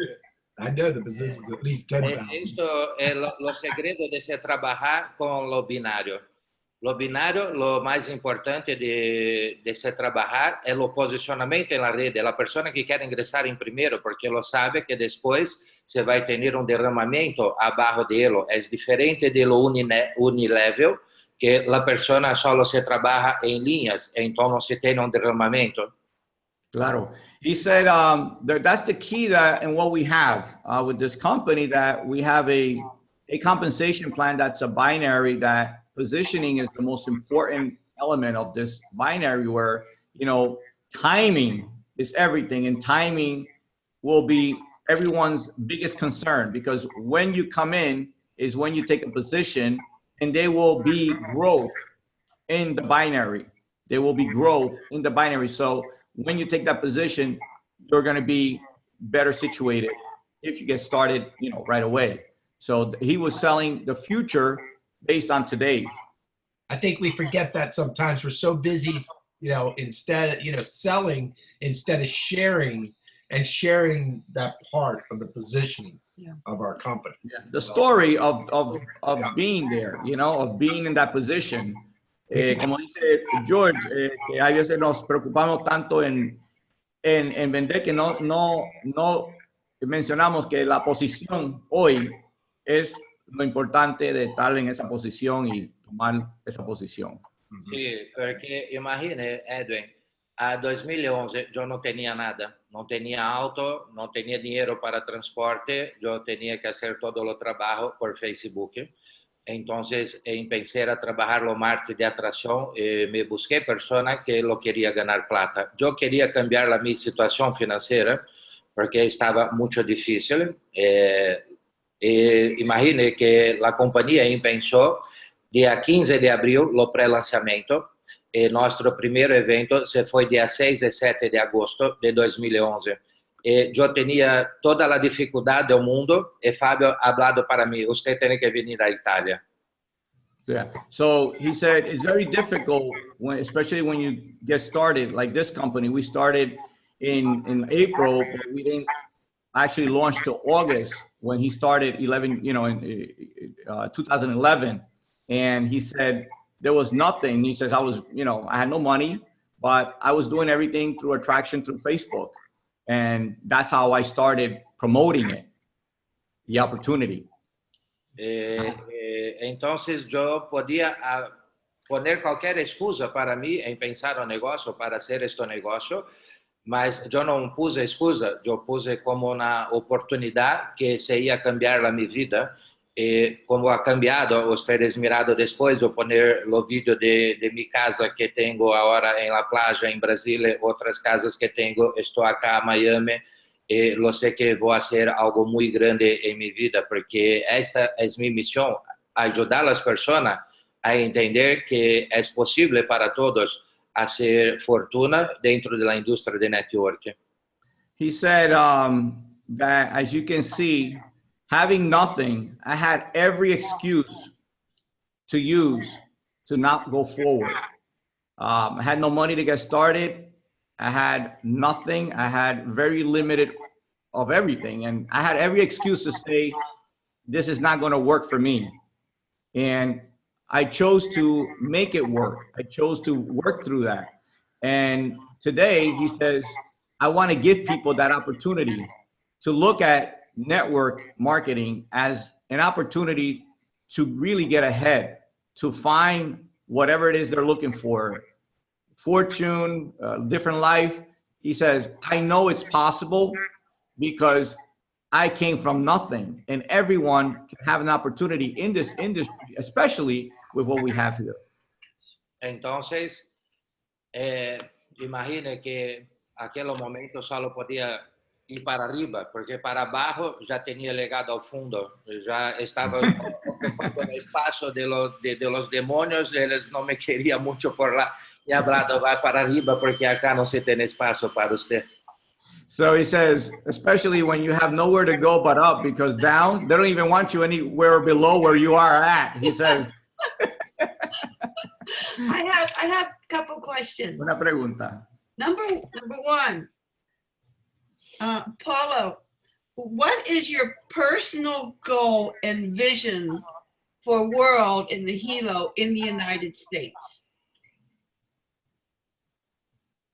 I know the position is at least 10,000. Esto es lo segredo de se trabajar con lo binario. Lo binario, lo más importante de se trabajar es lo posicionamiento en la red. La persona que quiere ingresar en primero, porque lo sabe que después se va a tener un derramamiento abajo de él. Es diferente de lo unilevel, que la persona solo se trabaja en líneas, entonces no se tiene un derramamiento. Claro. He said that's the key that and what we have with this company, that we have a compensation plan that's a binary, that positioning is the most important element of this binary, where, you know, timing is everything, and timing will be everyone's biggest concern, because when you come in is when you take a position, and there will be growth in the binary. There will be growth in the binary. So when you take that position, you're going to be better situated if you get started, you know, right away. So he was selling the future based on today. I think we forget that sometimes. We're so busy, you know, instead, you know, selling instead of sharing, and sharing that part of the positioning of our company. Yeah. The story of being there, you know, of being in that position. Como dice George, que a veces nos preocupamos tanto en vender que no mencionamos que la posición hoy es lo importante de estar en esa posición y tomar esa posición. Sí, porque imagine, Edwin, a 2011 yo no tenía nada, no tenía auto, no tenía dinero para transporte, yo tenía que hacer todo el trabajo por Facebook. Entonces empecé a trabajar los martes de atracción, me busqué personas que lo quería ganar plata. Yo quería cambiar mi situación financiera porque estaba mucho difícil. Imagine que la compañía empezó día 15 de abril, lo pre-lanzamiento. Nuestro primer evento se fue día 6 y 7 de agosto de 2011. Yo tenía toda la dificultad del mundo y Fabio ha hablado para mí, usted tiene que venir a Italia. Yeah. So he said it's very difficult, especially when you get started, like this company. We started in April, but we didn't actually launch till August, when he started in 2011. And he said there was nothing. He says, I had no money, but I was doing everything through attraction through Facebook. And that's how I started promoting it, the opportunity. Entonces yo podía poner cualquier excusa para mí en pensar un negocio, para hacer este negocio, mas yo no puse excusa, yo puse como una oportunidad que se iba a cambiar mi vida. Como ha cambiado, ustedes mirado después, yo poner los vídeos de mi casa que tengo ahora en la playa en Brasil, otras casas que tengo, estoy acá en Miami. Lo sé que voy a hacer algo muy grande en mi vida, porque esta es mi misión, ayudar a las personas a entender que es posible para todos hacer fortuna dentro de la industria de networking. He said that, as you can see, having nothing, I had every excuse to use to not go forward. I had no money to get started. I had nothing. I had very limited of everything. And I had every excuse to say, this is not going to work for me. And I chose to make it work. I chose to work through that. And today he says, I want to give people that opportunity to look at network marketing as an opportunity to really get ahead, to find whatever it is they're looking for, fortune, different life. He says, I know it's possible because I came from nothing, and everyone can have an opportunity in this industry, especially with what we have here. Entonces, imagine que aquel momento solo podía ir para arriba, porque para abajo ya tenía llegado al fondo, ya estaba ocupando el espacio de los demonios, ellos no me querían mucho por la, y hablado, va para arriba, porque acá no se tiene espacio para usted. So he says, especially when you have nowhere to go but up, because down, they don't even want you anywhere below where you are at. He says. I have a couple questions. Una pregunta. Number one, Paulo, what is your personal goal and vision for world in the Hilo in the United States?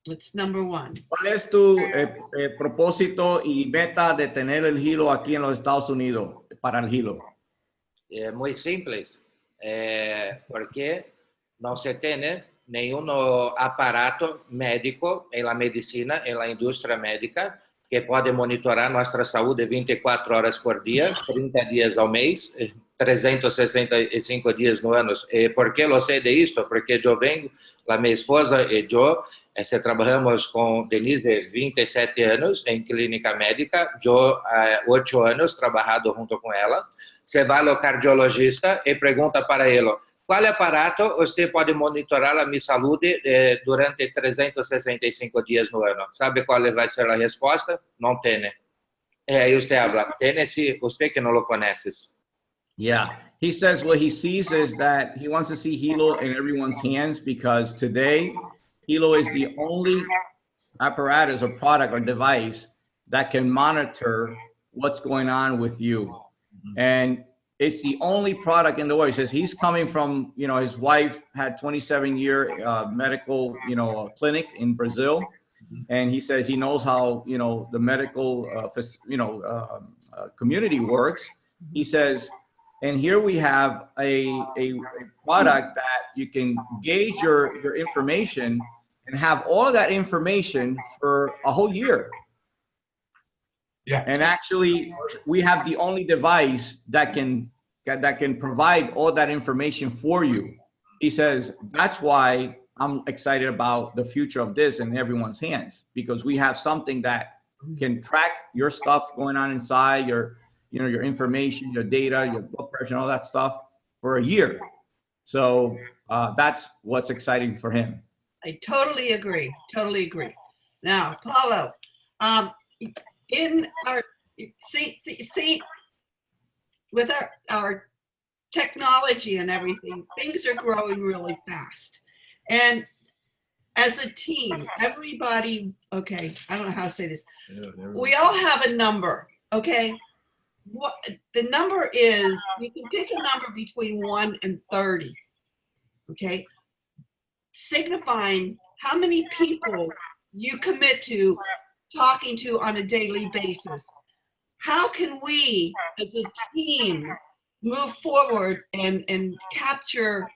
That's number one. ¿Cuál es tu propósito y meta de tener el Hilo aquí en los Estados Unidos para el Hilo? Muy simples, porque no se tiene ningún aparato médico en la medicina, en la industria médica, que puede monitorar nuestra salud 24 horas por día, 30 días al mes, 365 días no año. ¿Por qué lo sé de esto? Porque yo vengo, mi esposa y yo, trabajamos con Denise de 27 años en clínica médica, yo 8 años trabajado junto con ella. Se va al cardiologista y pregunta para él, ¿cuál aparato usted puede monitorar a mi salud durante 365 días no año? ¿Sabe cuál va a ser la respuesta? No tiene. Ahí usted habla, tiene sí, usted que no lo conoces. Yeah, he says what he sees is that he wants to see Hilo in everyone's hands, because today Hilo is the only apparatus or product or device that can monitor what's going on with you. Mm-hmm. And it's the only product in the world. He says he's coming from, his wife had 27-year medical, clinic in Brazil. Mm-hmm. And he says he knows how, the medical, community works. He says, and here we have a product that you can gauge your information and have all that information for a whole year. Yeah. And actually, we have the only device that can provide all that information for you. He says, that's why I'm excited about the future of this in everyone's hands, because we have something that can track your stuff going on inside, your information, your data, your blood pressure, and all that stuff for a year. So that's what's exciting for him. I totally agree. Totally agree. Now, Paulo, in our see with our technology and everything, things are growing really fast. And as a team, everybody, okay, I don't know how to say this. We all have a number, okay? What the number is, you can pick a number between 1 and 30, okay? Signifying how many people you commit to talking to on a daily basis. How can we as a team move forward and capture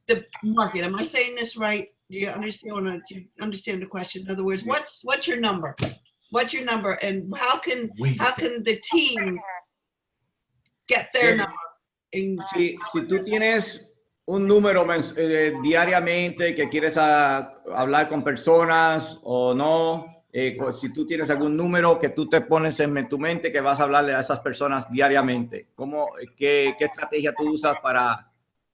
the market? Am I saying this right? Do you understand the question? In other words, what's your number? What's your number, and how can the team get their number? Si tú tienes un número diariamente que quieres hablar con personas o no, si tú tienes algún número que tú te pones en tu mente que vas a hablarle a esas personas diariamente, ¿qué estrategia tú usas para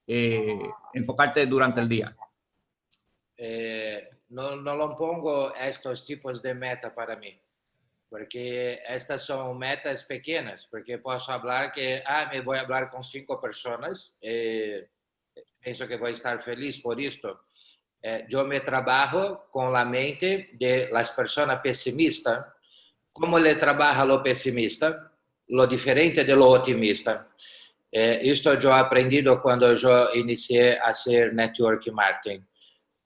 enfocarte durante el día? No lo pongo estos tipos de meta para mí, porque estas son metas pequeñas, porque puedo hablar que me voy a hablar con 5 personas, pienso que voy a estar feliz por esto. Yo me trabajo con la mente de las personas pesimistas. ¿Cómo le trabaja lo pesimista? Lo diferente de lo optimista. Esto yo he aprendido cuando yo inicié a hacer network marketing.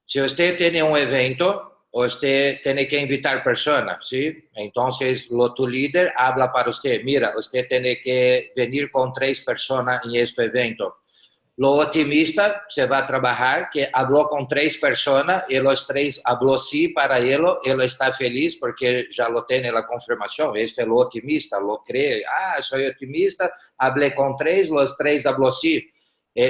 Si usted tiene un evento usted tiene que invitar personas, ¿sí? Entonces, tu líder habla para usted, mira, usted tiene que venir con 3 personas en este evento. Lo optimista se va a trabajar que habló con 3 personas y los 3 habló sí para él está feliz porque ya lo tiene la confirmación. Este es lo optimista, lo cree. Soy optimista, hablé con 3, los 3 habló sí.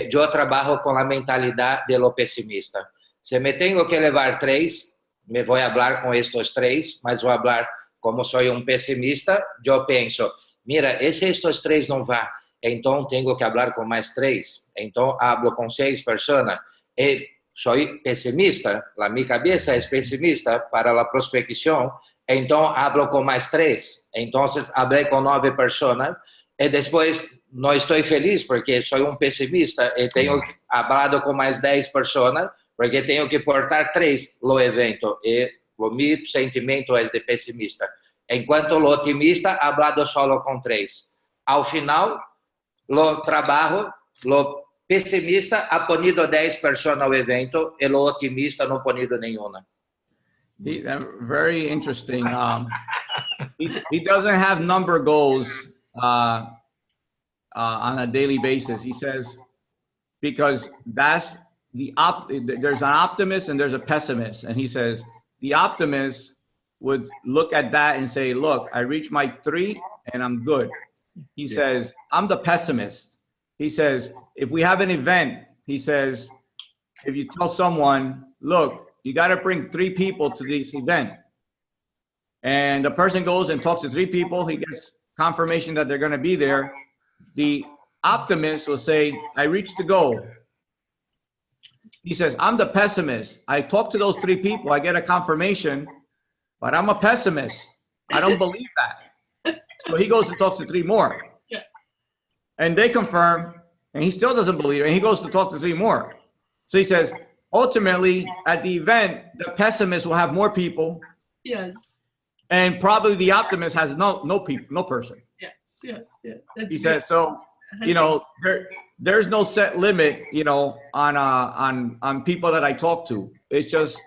Yo trabajo con la mentalidad de lo pesimista. Si me tengo que llevar 3, me voy a hablar con estos 3, mas voy a hablar como soy un pesimista, yo pienso, mira, estos 3 no van. Então tenho que falar com mais 3. Então hablo com 6 pessoas. E sou pessimista, a minha cabeça é pessimista para a prospecção. Então hablo com mais 3. Então falei com 9 pessoas. E depois não estou feliz porque sou pessimista e tenho falado com mais 10 pessoas porque tenho que portar 3 no evento. E o meu sentimento é de pessimista. Enquanto o otimista ha falado só com 3. Ao final, lo trabajo, lo pesimista ha ponido 10 personas al evento y lo optimista no ha ponido ninguna. Very interesting. He doesn't have number goals on a daily basis. He says, because that's there's an optimist and there's a pessimist. And he says, the optimist would look at that and say, look, I reached my 3 and I'm good. He says, I'm the pessimist. He says, if we have an event, he says, if you tell someone, look, you got to bring 3 people to this event. And the person goes and talks to 3 people. He gets confirmation that they're going to be there. The optimist will say, I reached the goal. He says, I'm the pessimist. I talk to those 3 people. I get a confirmation, but I'm a pessimist. I don't believe that. So he goes and talks to 3 more. Yeah. And they confirm, and he still doesn't believe it. And he goes to talk to 3 more. So he says, ultimately, at the event, the pessimist will have more people. Yes. And probably the optimist has no people, no person. Yeah. He says, so, you know, there's no set limit, you know, on people that I talk to. It's just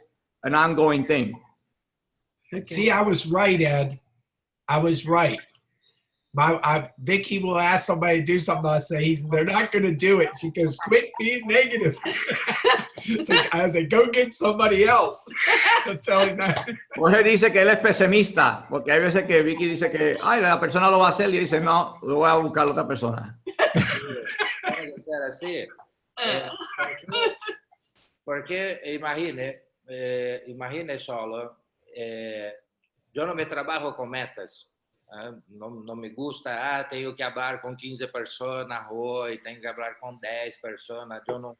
an ongoing thing. Okay. See, I was right, Ed. I was right. Vickie will ask somebody to do something. I say, they're not going to do it. She goes, quit being negative. So I say, go get somebody else. I'm telling that. Jorge dice que él es pesimista, porque hay veces que Vickie dice que, ay, la persona lo va a hacer, y dice, no, lo voy a buscar a otra persona. Tiene que ser así. Porque imagine solo, yo no me trabajo con metas. No me gusta, tengo que hablar con 15 personas hoy, tengo que hablar con 10 personas. Yo no.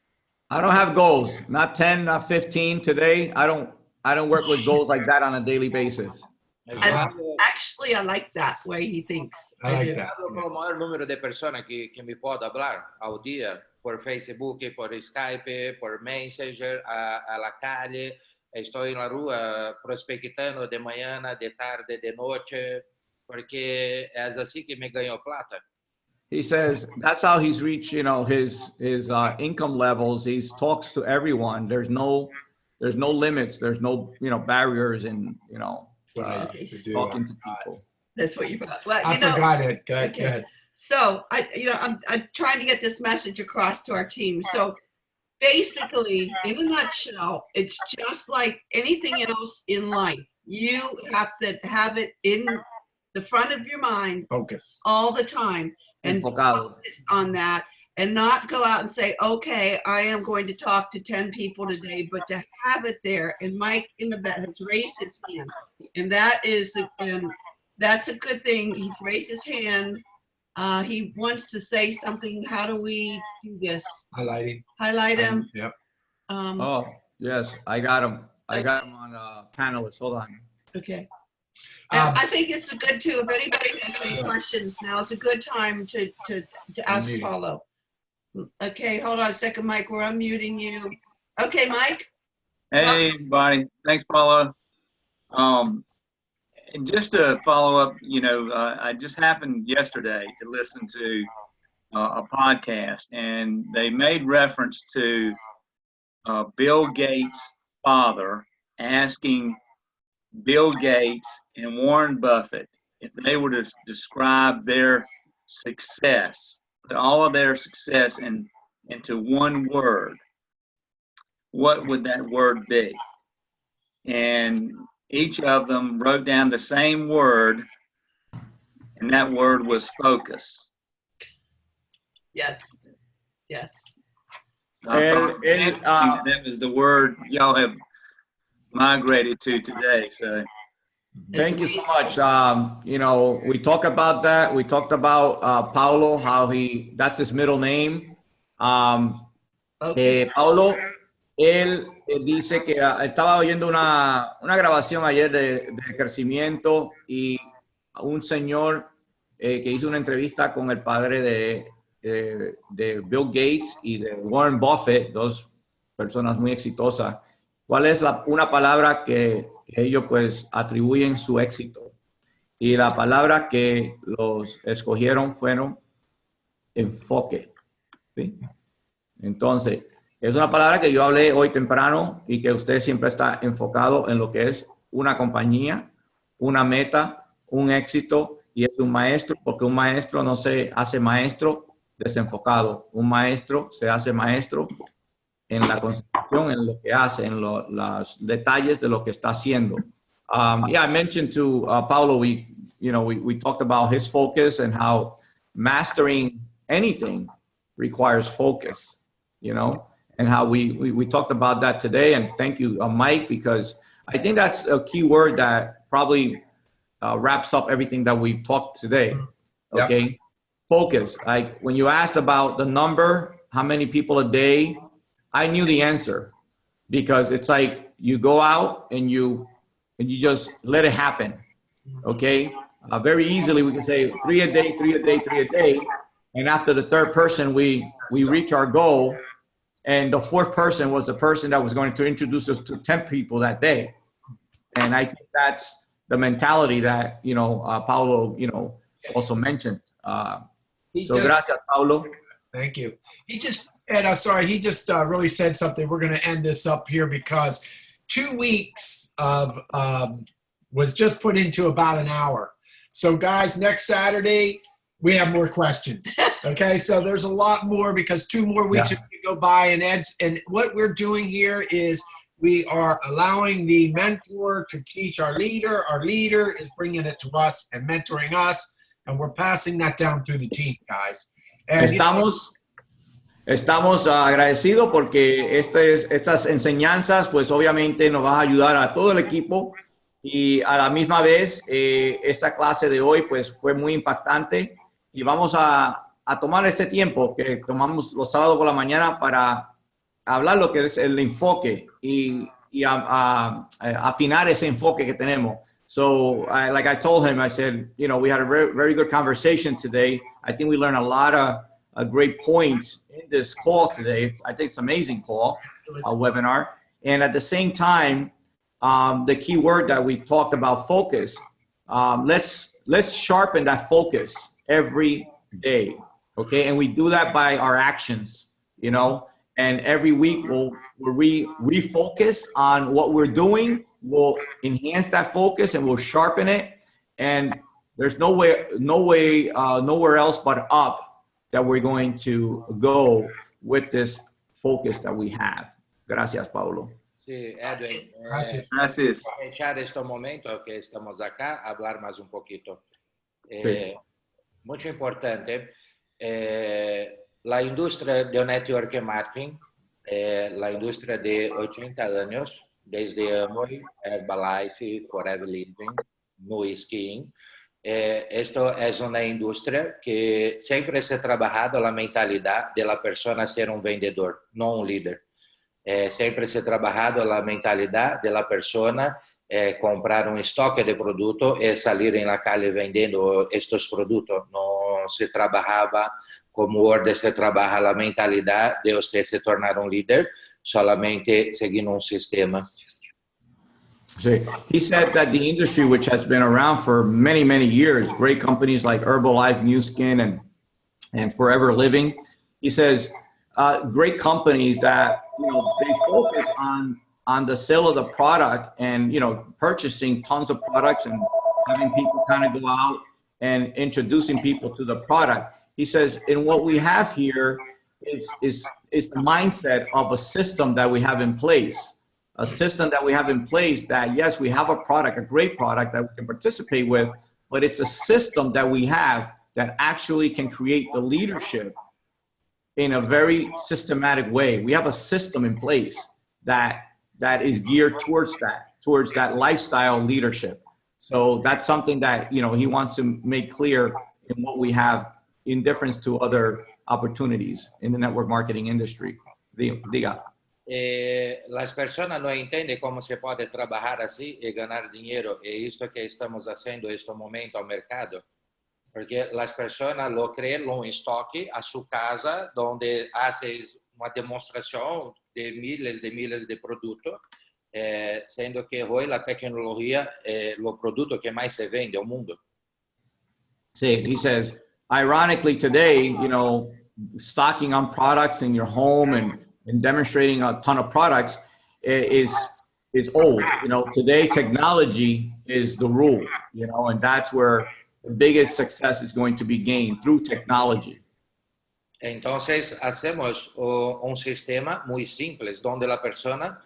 I don't have goals, not 10, not 15 today. I don't work with goals like that on a daily basis. Actually, I like that way he thinks. I like that. Hablo con el mayor número de personas que me puedo hablar al día, por Facebook, por Skype, por Messenger, a la calle. Estoy en la rua prospectando de mañana, de tarde, de noche, porque es así que me ganho plata. He says that's how he's reached, you know, his income levels. He talks to everyone. There's no limits. There's no, you know, barriers in, you know, talking to people. That's what you thought. Well, I forgot it. Go okay. ahead. So I'm trying to get this message across to our team. So basically, in a nutshell, it's just like anything else in life. You have to have it in the front of your mind Focus all the time and focus on that, and not go out and say, okay, I am going to talk to 10 people today, but to have it there. And Mike in the back has raised his hand, and that's a good thing. He's raised his hand. He wants to say something. How do we do this? Highlight him. Yep. Oh, yes, I got him. I got him on panelist. Hold on. Okay. And I think it's a good too. If anybody has any questions, now is a good time to ask Paulo. Okay, hold on a second, Mike. We're unmuting you. Okay, Mike. Hey, everybody. Thanks, Paulo. And just to follow up, you know, I just happened yesterday to listen to a podcast, and they made reference to Bill Gates' father asking Bill Gates and Warren Buffett, if they were to describe their success, put all of their success into one word, what would that word be? And each of them wrote down the same word, and that word was focus. Yes. Yes. That was the word y'all have migrated to today. So Thank you so much. You know, we talked about that. We talked about Paulo, how that's his middle name. Okay. Paulo, él dice que estaba oyendo una grabación ayer de crecimiento y un señor que hizo una entrevista con el padre de Bill Gates y de Warren Buffett, dos personas muy exitosas. ¿Cuál es una palabra que ellos pues atribuyen su éxito? Y la palabra que los escogieron fueron enfoque. ¿Sí? Entonces, es una palabra que yo hablé hoy temprano y que usted siempre está enfocado en lo que es una compañía, una meta, un éxito, y es un maestro, porque un maestro no se hace maestro desenfocado. Un maestro se hace maestro en la concentración, en lo que hace, en los detalles de lo que está haciendo. Yeah, I mentioned to Paulo, we talked about his focus and how mastering anything requires focus, and how we talked about that today. And thank you, Mike, because I think that's a key word that probably wraps up everything that we've talked today. Okay. Yep. Focus. Like when you asked about the number, how many people a day, I knew the answer, because it's like you go out and you just let it happen. Okay. Very easily we can say 3 a day, 3 a day, 3 a day. And after the third person, we reach our goal. And the fourth person was the person that was going to introduce us to 10 people that day. And I think that's the mentality that, Paulo, also mentioned. Gracias, Paulo. Thank you. He just really said something. We're going to end this up here because 2 weeks of was just put into about an hour. So guys, next Saturday, we have more questions. Okay, so there's a lot more because 2 more weeks go by, and what we're doing here is we are allowing the mentor to teach our leader. Our leader is bringing it to us and mentoring us, and we're passing that down through the team, guys. And Estamos agradecidos porque estas enseñanzas, pues obviamente nos va a ayudar a todo el equipo, y a la misma vez esta clase de hoy pues fue muy impactante, y vamos a tomar este tiempo que tomamos los sábados por la mañana para hablar lo que es el enfoque y afinar ese enfoque que tenemos. So like I told him, I said, we had a very, very good conversation today. I think we learned a lot of great points in this call today. I think it's an amazing call, a webinar. And at the same time, the key word that we talked about, focus. Let's sharpen that focus every day, okay? And we do that by our actions, and every week we'll refocus on what we're doing. We'll enhance that focus and we'll sharpen it. And there's nowhere else but up that we're going to go with this focus that we have. Gracias, Paulo. Sí, Edwin. Gracias. Aprovechar este momento que estamos acá, hablar más un poquito. Sí. Mucho importante. La industria de network marketing, la industria de 80 años, desde Amway, Herbalife, Forever Living, New Skiing. Esto es una industria que siempre se ha trabajado la mentalidad de la persona ser un vendedor, no un líder. Siempre se ha trabajado la mentalidad de la persona comprar un estoque de productos y salir en la calle vendiendo estos productos. No se trabajaba como ahora se trabaja la mentalidad de usted se tornar un líder solamente siguiendo un sistema. He said that the industry, which has been around for many, many years, great companies like Herbalife, New Skin, and Forever Living, he says great companies that they focus on on the sale of the product and, you know, purchasing tons of products and having people kind of go out and introducing people to the product. He says, and what we have here is the mindset of a system that we have in place, a system that we have in place that, yes, we have a product, a great product that we can participate with, but it's a system that we have that actually can create the leadership in a very systematic way. We have a system in place that is geared towards that lifestyle leadership. So that's something that, you know, he wants to make clear in what we have in difference to other opportunities in the network marketing industry. Diga. Las personas no entienden cómo se puede trabajar así y ganar dinero. Y esto que estamos haciendo en este momento al mercado. Porque las personas lo creen en estoque a su casa, donde haces una demostración de miles de productos, siendo que hoy la tecnología es el producto que más se vende al mundo. See, he says, ironically today, you know, stocking on products in your home and demonstrating a ton of products is old. You know, today technology is the rule, you know, and that's where the biggest success is going to be gained through technology. Entonces, hacemos un sistema muy simple, donde la persona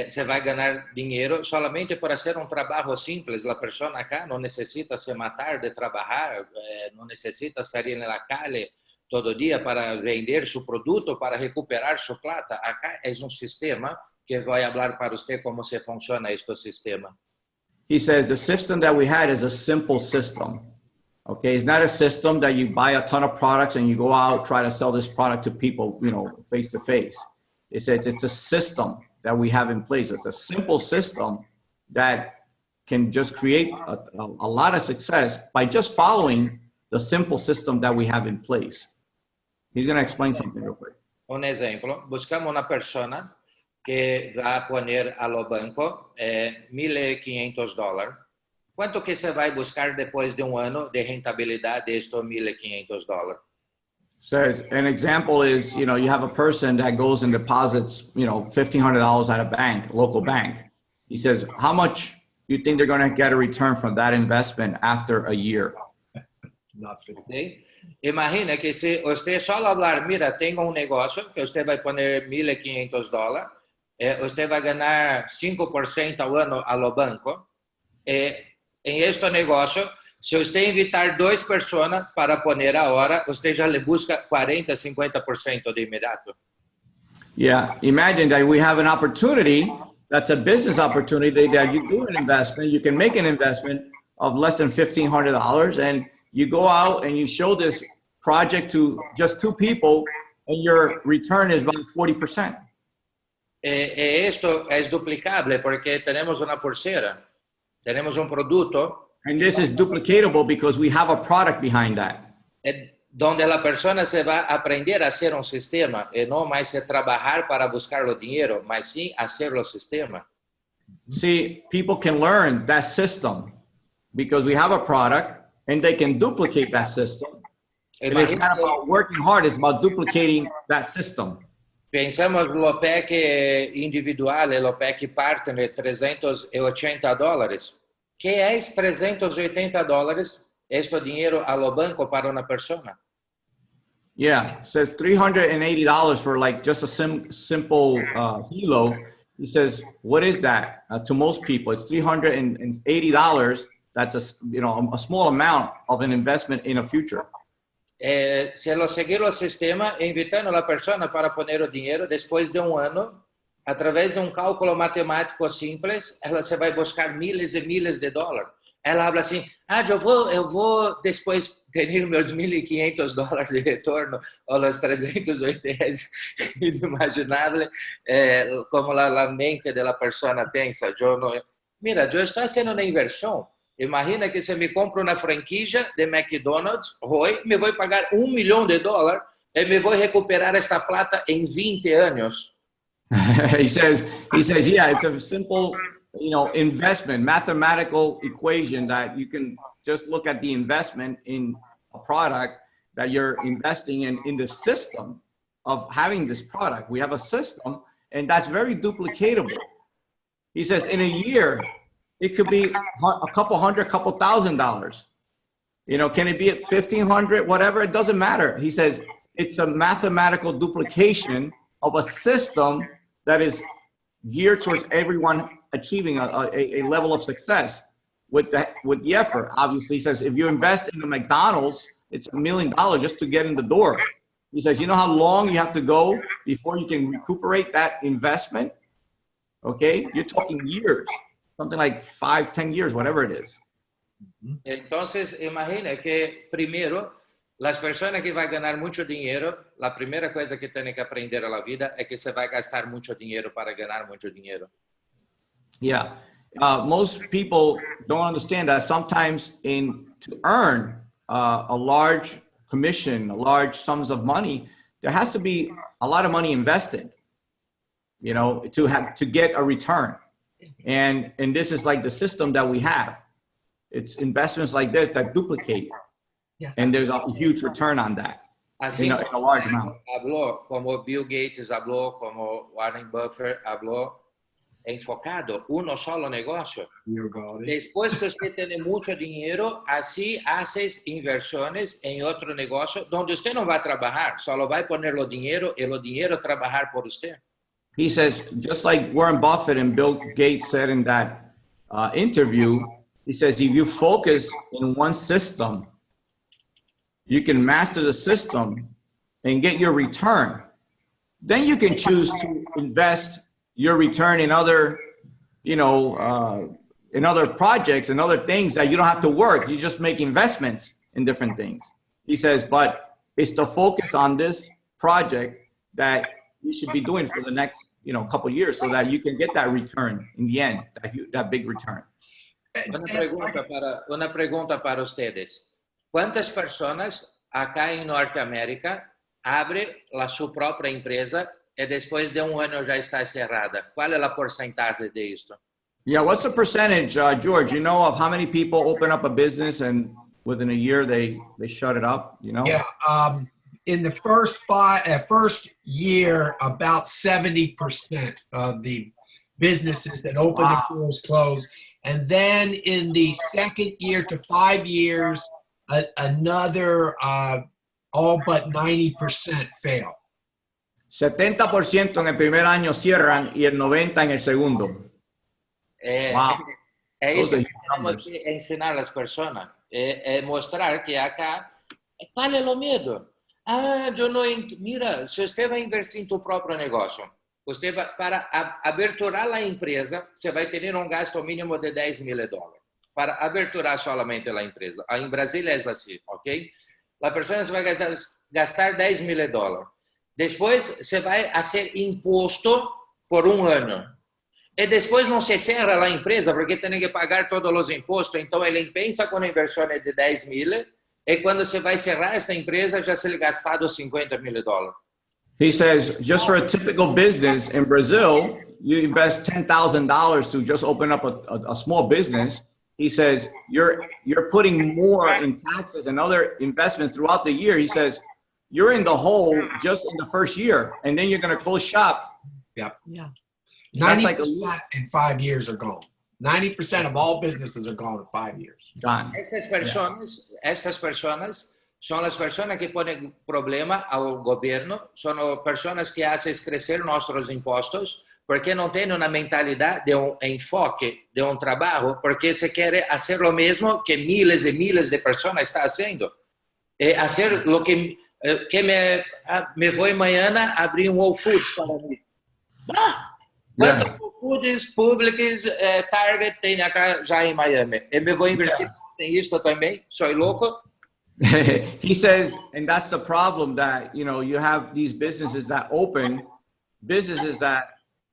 se va a ganar dinero solamente por hacer un trabajo simple. La persona acá no necesita se matar de trabajar, no necesita salir en la calle todo día para vender su producto, para recuperar su plata. Acá es un sistema que voy a hablar para usted cómo se funciona este sistema. He says the system that we had is a simple system. Okay, it's not a system that you buy a ton of products and you go out, try to sell this product to people, you know, face to face. It says it's a system that we have in place. It's a simple system that can just create a lot of success by just following the simple system that we have in place. He's going to explain something real quick. Un ejemplo, buscamos una persona que va a poner a lo banco $1,500. ¿Cuánto que se va a buscar después de un año de rentabilidad de estos $1,500? Says an example is, you know, you have a person that goes and deposits, you know, $1,500 at a bank, local bank. He says, how much do you think they're going to get a return from that investment after a year? ¿Sí? Imagina que si usted solo hablar, mira, tengo un negocio que usted va a poner $1,500, usted va a ganar 5% al año a lo banco. En este negocio, si usted invitar 2 personas para poner ahora, usted ya le busca 40, 50% de inmediato. Yeah, imagine that we have an opportunity, that's a business opportunity that you do an investment, you can make an investment of less than $1,500 and you go out and you show this project to just 2 people and your return is about 40%. Esto es duplicable porque tenemos una pulsera, tenemos un producto. And this is duplicatable because we have a product behind that. Donde la persona se va a aprender a hacer un sistema y no más trabajar para buscar el dinero, mas sí hacer el sistema. See, people can learn that system because we have a product and they can duplicate that system. And it's not about working hard, it's about duplicating that system. Pensamos lo PEC individual e lo PEC partner $380. ¿Qué es $380? Este dinero a lo banco para una persona. Yeah, it says $380 for like just a simple hilo. He says, what is that? To most people, it's $380. That's a small amount of an investment in a future. Se lo seguir el sistema, invitando a la persona para poner el dinero después de un año, a través de un cálculo matemático simples, ela se vai buscar miles e miles de dólares. Ela habla assim, eu vou depois ter meus $1,500 de retorno, ou os 380, es inimaginável como a mente da pessoa pensa. Mira, eu estou fazendo uma inversão. Imagina que se me compro uma franquia de McDonald's, hoje me vou pagar $1 milhão e me vou recuperar esta plata em 20 anos. he says, yeah, it's a simple, investment, mathematical equation that you can just look at the investment in a product that you're investing in the system of having this product. We have a system, and that's very duplicatable. He says in a year, it could be a couple hundred, couple $1,000. You know, can it be at 1,500, whatever? It doesn't matter. He says it's a mathematical duplication of a system that is geared towards everyone achieving a level of success with the effort. Obviously, he says if you invest in a McDonald's, it's $1 million just to get in the door. He says, you know how long you have to go before you can recuperate that investment? Okay, you're talking years, something like 5, 10 years, whatever it is. Entonces, imagina que primero, las personas que van a ganar mucho dinero, la primera cosa que tienen que aprender a la vida es que se va a gastar mucho dinero para ganar mucho dinero. Yeah, most people don't understand that sometimes to earn a large commission, a large sums of money, there has to be a lot of money invested, you know, to get a return. And this is like the system that we have. It's investments like this that duplicate, and there's a huge return on that. Así in a large amount. Habló, como Bill Gates habló, como Warren Buffett habló, enfocado uno solo negocio. Después que usted tiene mucho dinero, así haces inversiones en otro negocio donde usted no va a trabajar, solo va a poner lo dinero y lo dinero trabajar por usted. He says, just like Warren Buffett and Bill Gates said in that interview, he says, if you focus in one system, you can master the system and get your return. Then you can choose to invest your return in other, you know, in other projects and other things that you don't have to work. You just make investments in different things. He says, but it's the focus on this project that you should be doing for the next, you know, couple of years so that you can get that return in the end, that big return. Una pregunta para ustedes. ¿Cuántas personas acá en Norteamérica abre su propia empresa y después de un año ya está cerrada? ¿Cuál es la porcentaje de esto? Yeah, what's the percentage, George, you know, of how many people open up a business and within a year they shut it up, you know? Yeah, in the first year, about 70% of the businesses that open the doors close. And then in the second year to 5 years, another all but 90% fail. 70% en el primer año cierran y el 90% en el segundo. Wow. Es eso que tenemos que enseñar a las personas. Mostrar que acá, ¿cuál es lo miedo? Yo no, mira, si usted va a invertir en tu propio negocio, usted va, para aberturar la empresa, você vai ter um gasto mínimo de $10,000 para aberturar solamente a empresa. Em Brasília é assim, ok? A pessoa vai gastar $10,000. Depois, você vai fazer imposto por um ano. E depois não se cerra a empresa porque tem que pagar todos os impostos. Então, ele pensa com a inversão de $10,000 e quando você vai cerrar esta empresa, já se gastado $50,000. He says, just for a typical business in Brazil, you invest $10,000 to just open up a small business. He says, you're putting more in taxes and other investments throughout the year. He says, you're in the hole just in the first year, and then you're going to close shop. Yep. Yeah. 90% in 5 years are gone. 90% of all businesses are gone in 5 years. Gone. Estas personas son las personas que ponen problema al gobierno, son personas que hacen crecer nuestros impuestos, porque no tienen una mentalidad de un enfoque, de un trabajo, porque se quiere hacer lo mismo que miles y miles de personas están haciendo. Hacer lo que me voy mañana a abrir un Whole Foods para mí. ¿Cuántos Whole Foods públicos Target tem acá já em Miami? Eu me vou investir em isto também? Soy louco? He says, and that's the problem that, you know, you have these businesses that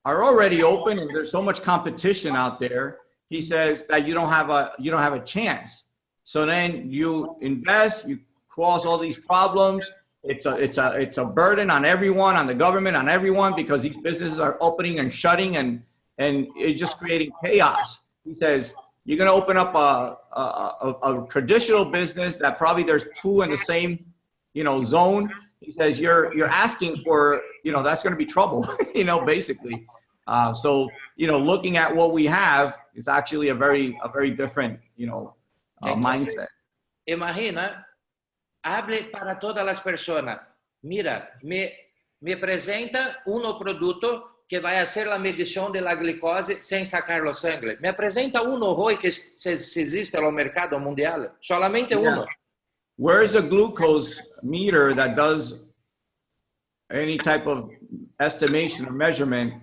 are already open and there's so much competition out there. He says that you don't have a chance. So then you invest, you cause all these problems. It's a burden on everyone, on the government, on everyone, because these businesses are opening and shutting and it's just creating chaos. He says, you're going to open up a traditional business that probably there's two in the same, you know, zone. He says, you're asking for, you know, that's going to be trouble, you know, basically. So, looking at what we have is actually a very different, mindset. Imagina, hable para todas las personas. Mira, me presenta un producto que vai hacer la medición de la glicose sem sacar la sangre. Me apresenta uno hoy que se existe no mercado mundial. Solamente uno. Where's a glucose meter that does any type of estimation or measurement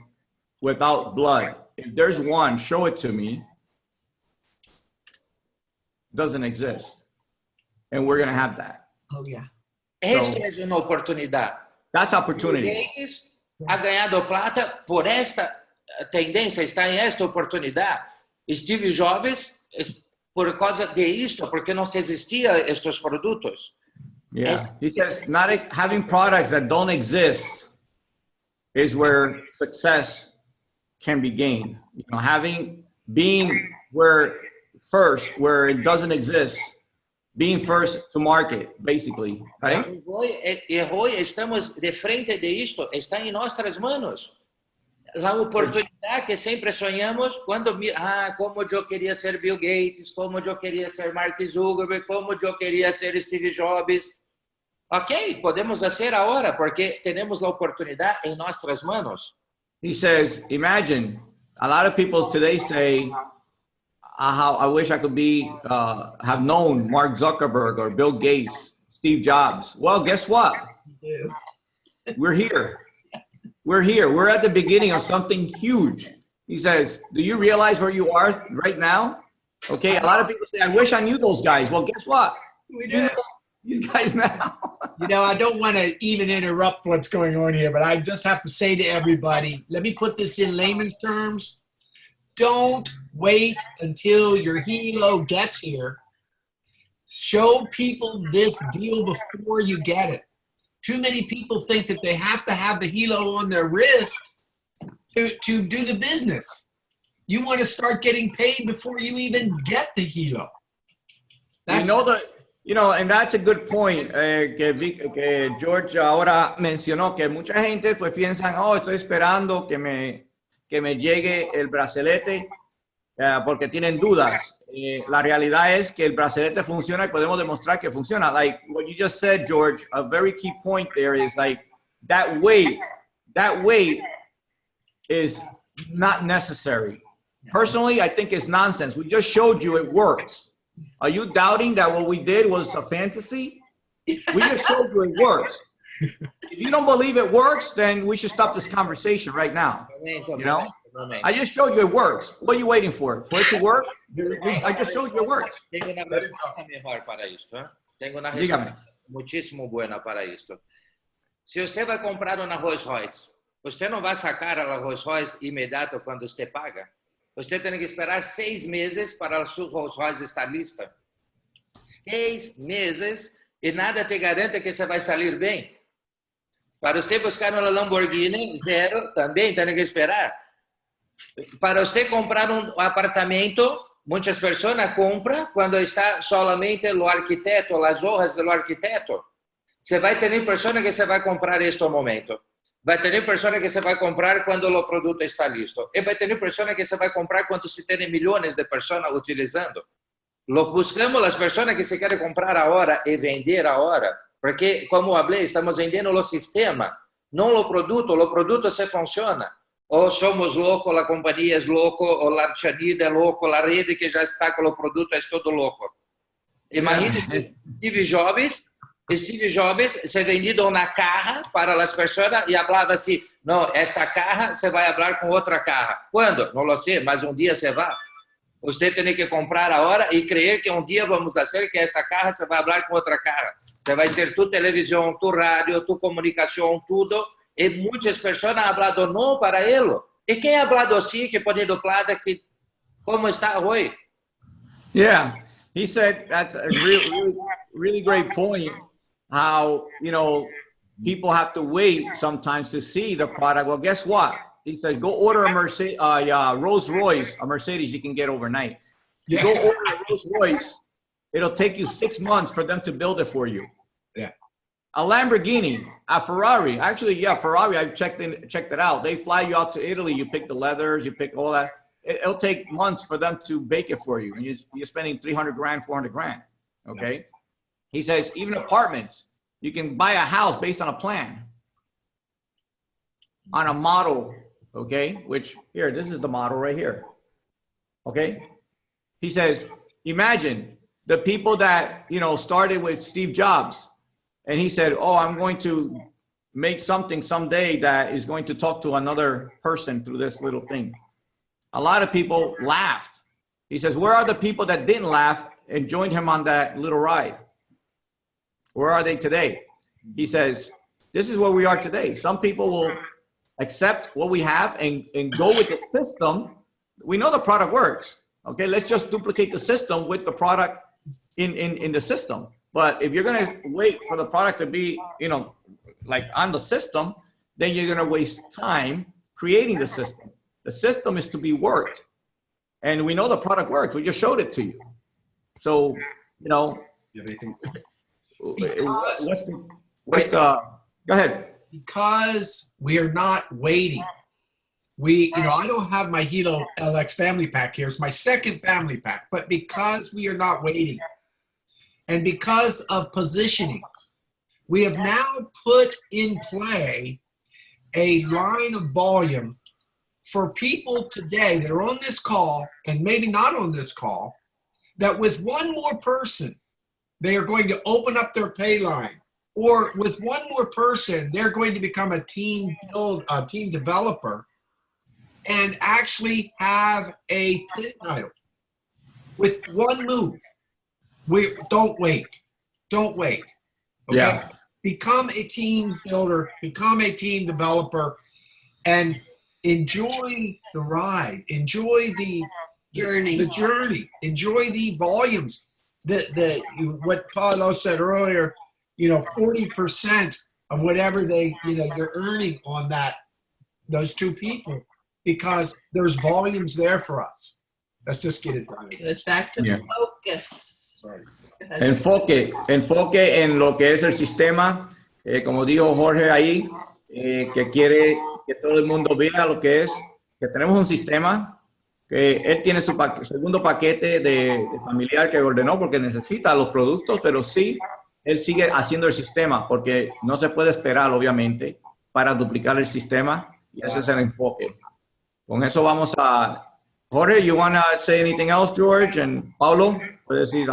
without blood? If there's one, show it to me. Doesn't exist. And we're going to have that. Oh, yeah. Esta é uma oportunidade. That's opportunity. Bill Gates ha ganhado plata por esta tendência, está em esta oportunidade. Steve Jobs, por causa de isto, porque não existiam estes produtos. Yeah, he says not having products that don't exist is where success can be gained. Being where it doesn't exist, being first to market, basically, right? E hoje estamos de frente de isto, está em nossas mãos. A oportunidade que sempre sonhamos quando, como eu queria ser Bill Gates, como eu queria ser Mark Zuckerberg, como eu queria ser Steve Jobs. Ok, podemos fazer agora, porque temos a oportunidade em nossas mãos. He says, imagine, a lot of people today say, how I wish I could have known Mark Zuckerberg or Bill Gates, Steve Jobs. Well, guess what? We're here. We're here. We're at the beginning of something huge. He says, do you realize where you are right now? Okay, a lot of people say, I wish I knew those guys. Well, guess what? We do. These guys now. I don't want to even interrupt what's going on here, but I just have to say to everybody, let me put this in layman's terms. Don't wait until your helo gets here. Show people this deal before you get it. Too many people think that they have to have the helo on their wrist to do the business. You want to start getting paid before you even get the helo. And that's a good point que George ahora mencionó, que mucha gente pues piensan, estoy esperando que me llegue el brazalete porque tienen dudas. La realidad es que el brazalete funciona y podemos demostrar que funciona. Like what you just said, George, a very key point there is like that wait is not necessary. Personally, I think it's nonsense. We just showed you it works. Are you doubting that what we did was a fantasy? We just showed you it works. If you don't believe it works, then we should stop this conversation right now. I just showed you it works. What are you waiting for? For it to work? I just showed you it works. Tengo una respuesta mejor para esto. Tengo una respuesta muchísimo buena para esto. Se você vai comprar uma Rolls Royce, você não vai sacar a Rolls Royce imediato quando você paga. Você tem que esperar 6 meses para a sua Rolls Royce estar lista. 6 meses e nada te garante que você vai sair bem. Para você buscar uma Lamborghini, 0, também tem que esperar. Para você comprar um apartamento, muitas pessoas compram quando está solamente o arquiteto, as hojas do arquiteto. Você vai ter pessoas que você vai comprar este momento. Vai ter pessoas que você vai comprar quando o produto está listo. E vai ter pessoas que você vai comprar quando se tem milhões de pessoas utilizando. Buscamos as pessoas que se querem comprar agora e vender agora. Porque, como eu falei, estamos vendendo o sistema, não o produto se funciona. Ou somos loucos, a companhia é louco, ou a artianida é louco, a rede que já está com o produto é todo louco. Imagine Steve Jobs se vendido uma caja para as pessoas e falava assim, não, esta caja você vai falar com outra caja. Quando? Não sei, mas um dia você vai. Você tem que comprar agora e crer que um dia vamos fazer que esta caja você vai falar com outra caja. Você vai ser tu televisão, tu rádio, tu comunicação, tudo. E muitas pessoas han falado não para ele. E quem ha falado assim, que ponido plata, que como está hoje? Yeah, he said that's a really great point. How, people have to wait sometimes to see the product. Well, guess what? He says, go order a Rolls Royce, a Mercedes you can get overnight. You go order a Rolls Royce, it'll take you 6 months for them to build it for you. Yeah. A Lamborghini, A Ferrari, actually, yeah, Ferrari. I've checked it out. They fly you out to Italy. You pick the leathers, you pick all that. It'll take months for them to bake it for you, and you're spending 300 grand, 400 grand. Okay. He says even apartments, you can buy a house based on a plan, on a model. Okay, which here, this is the model right here. Okay. He says, imagine the people that started with Steve Jobs. And he said, oh, I'm going to make something someday that is going to talk to another person through this little thing. A lot of people laughed. He says, where are the people that didn't laugh and joined him on that little ride? Where are they today? He says, this is where we are today. Some people will accept what we have and go with the system. We know the product works. Okay, let's just duplicate the system with the product in the system. But if you're going to wait for the product to be, like on the system, then you're going to waste time creating the system. The system is to be worked. And we know the product works. We just showed it to you. So, Because, go ahead. Because we are not waiting. I don't have my Hilo LX family pack here. It's my second family pack. But because we are not waiting, and because of positioning, we have now put in play a line of volume for people today that are on this call and maybe not on this call, that with one more person, they are going to open up their pay line. Or with one more person, they're going to become a team developer and actually have a pin title with one move. We don't wait. Okay? Yeah. Become a team builder, become a team developer, and enjoy the ride. Enjoy the Journey. Enjoy the volumes. What Paulo said earlier, 40% of whatever you're earning on those two people, because there's volumes there for us. Let's just get it done. It's back to focus. Enfoque en lo que es el sistema, como dijo Jorge ahí, que quiere que todo el mundo vea lo que es, que tenemos un sistema, que él tiene su segundo paquete de familiar que ordenó porque necesita los productos, pero sí, él sigue haciendo el sistema porque no se puede esperar, obviamente, para duplicar el sistema, y ese es el enfoque. Con eso vamos a... Jorge, you want to say anything else, George? And Paulo, ¿puedes decir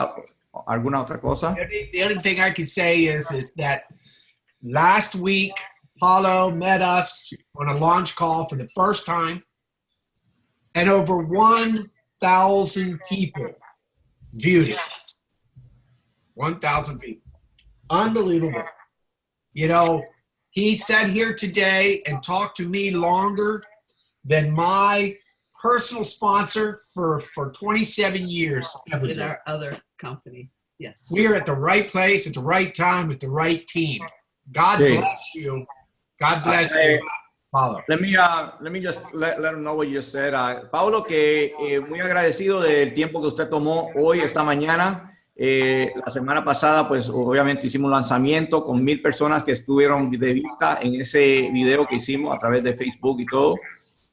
alguna otra cosa? The only thing I can say is that last week, Paulo met us on a launch call for the first time, and over 1,000 people viewed it. 1,000 people. Unbelievable. He sat here today and talked to me longer than my personal sponsor for 27 years ever With did. our other company. Yes. We are at the right place at the right time with the right team. God bless you. God bless you, Paulo. Let me just let them know what you just said. Paulo, que muy agradecido del tiempo que usted tomó hoy, esta mañana. La semana pasada, pues obviamente hicimos un lanzamiento con 1,000 personas que estuvieron de vista en ese video que hicimos a través de Facebook y todo.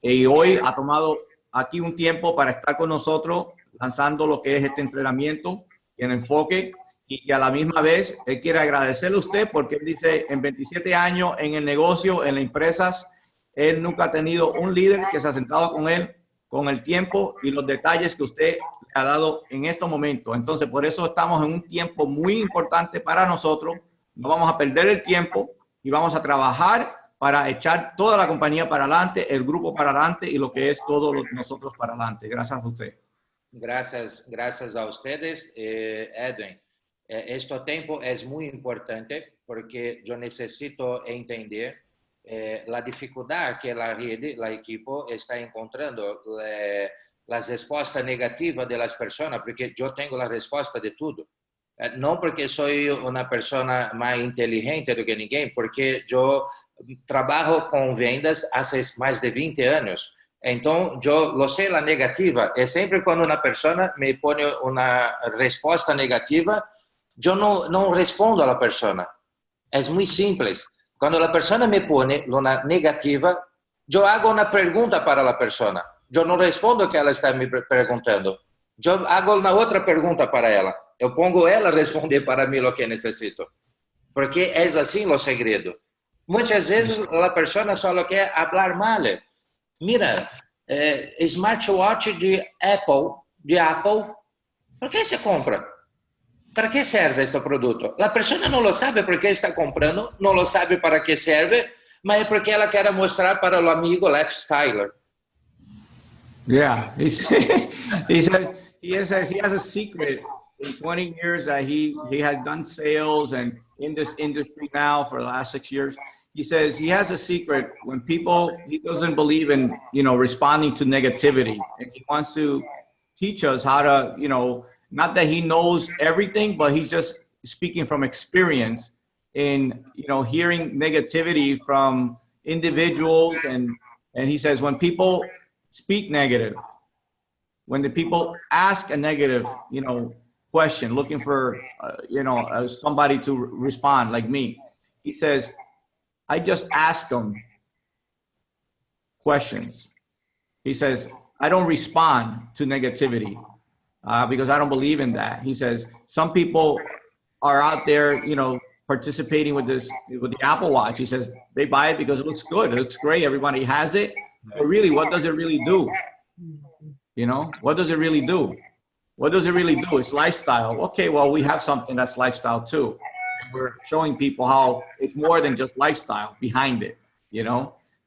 Y hoy ha tomado aquí un tiempo para estar con nosotros lanzando lo que es este entrenamiento en enfoque, y que a la misma vez él quiere agradecerle a usted porque él dice, en 27 años en el negocio, en las empresas, él nunca ha tenido un líder que se ha sentado con él con el tiempo y los detalles que usted le ha dado en estos momentos. Entonces, por eso estamos en un tiempo muy importante para nosotros. No vamos a perder el tiempo y vamos a trabajar para echar toda la compañía para adelante, el grupo para adelante y lo que es todos nosotros para adelante. Gracias a usted. Gracias a ustedes, Edwin. Este tiempo es muy importante porque yo necesito entender la dificultad que la rede, la equipo está encontrando, las respuestas negativas de las personas, porque yo tengo la respuesta de todo. No porque soy una persona más inteligente do que ninguém, porque yo trabajo con vendas hace más de 20 años. Entonces, yo lo sé la negativa. Es siempre cuando una persona me pone una respuesta negativa, yo no respondo a la persona. Es muy simple. Cuando la persona me pone una negativa, yo hago una pregunta para la persona. Yo no respondo lo que ela está me perguntando. Yo hago una otra pregunta para ela. Eu pongo ela a responder para mim o que necessito. Porque é assim o segredo. Muitas vezes a pessoa só quer falar mal. Mira, smartwatch de Apple, por que você compra? Para que serve este produto? A pessoa não lo sabe por que está comprando, não lo sabe para que serve, mas é porque ela quer mostrar para o amigo lifestyle. Yeah, he says he has a secret in 20 years that he has done sales and in this industry now for the last 6 years. He says he has a secret when he doesn't believe in, responding to negativity, and he wants to teach us how to, not that he knows everything, but he's just speaking from experience in, hearing negativity from individuals. And he says, when people speak negative, when the people ask a negative, question, looking for, somebody to respond like me, he says, I just ask them questions. He says, I don't respond to negativity because I don't believe in that. He says, some people are out there, participating with the Apple Watch. He says, they buy it because it looks good. It looks great. Everybody has it. But really, what does it really do? What does it really do? What does it really do? It's lifestyle. Okay, well, we have something that's lifestyle too. And we're showing people how it's more than just lifestyle behind it,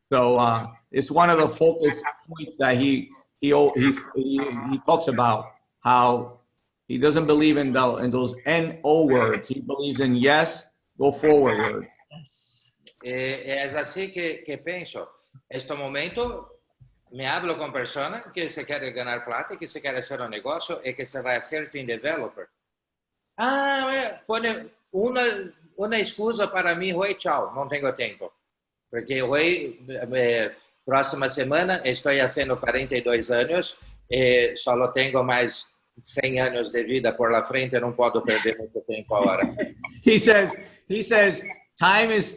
So it's one of the focus points that he talks about, how he doesn't believe in those N-O words. He believes in yes, go forward words. Es así que pienso. Este momento me hablo con personas que se quieren ganar plata, que se quieren hacer un negocio y que se va a hacer team developer. Pone una excusa para mí hoy, chao, no tengo tiempo. Porque hoy, próxima semana, estoy haciendo 42 años, solo tengo más 100 años de vida por la frente, no puedo perder mucho tiempo ahora. He says, time is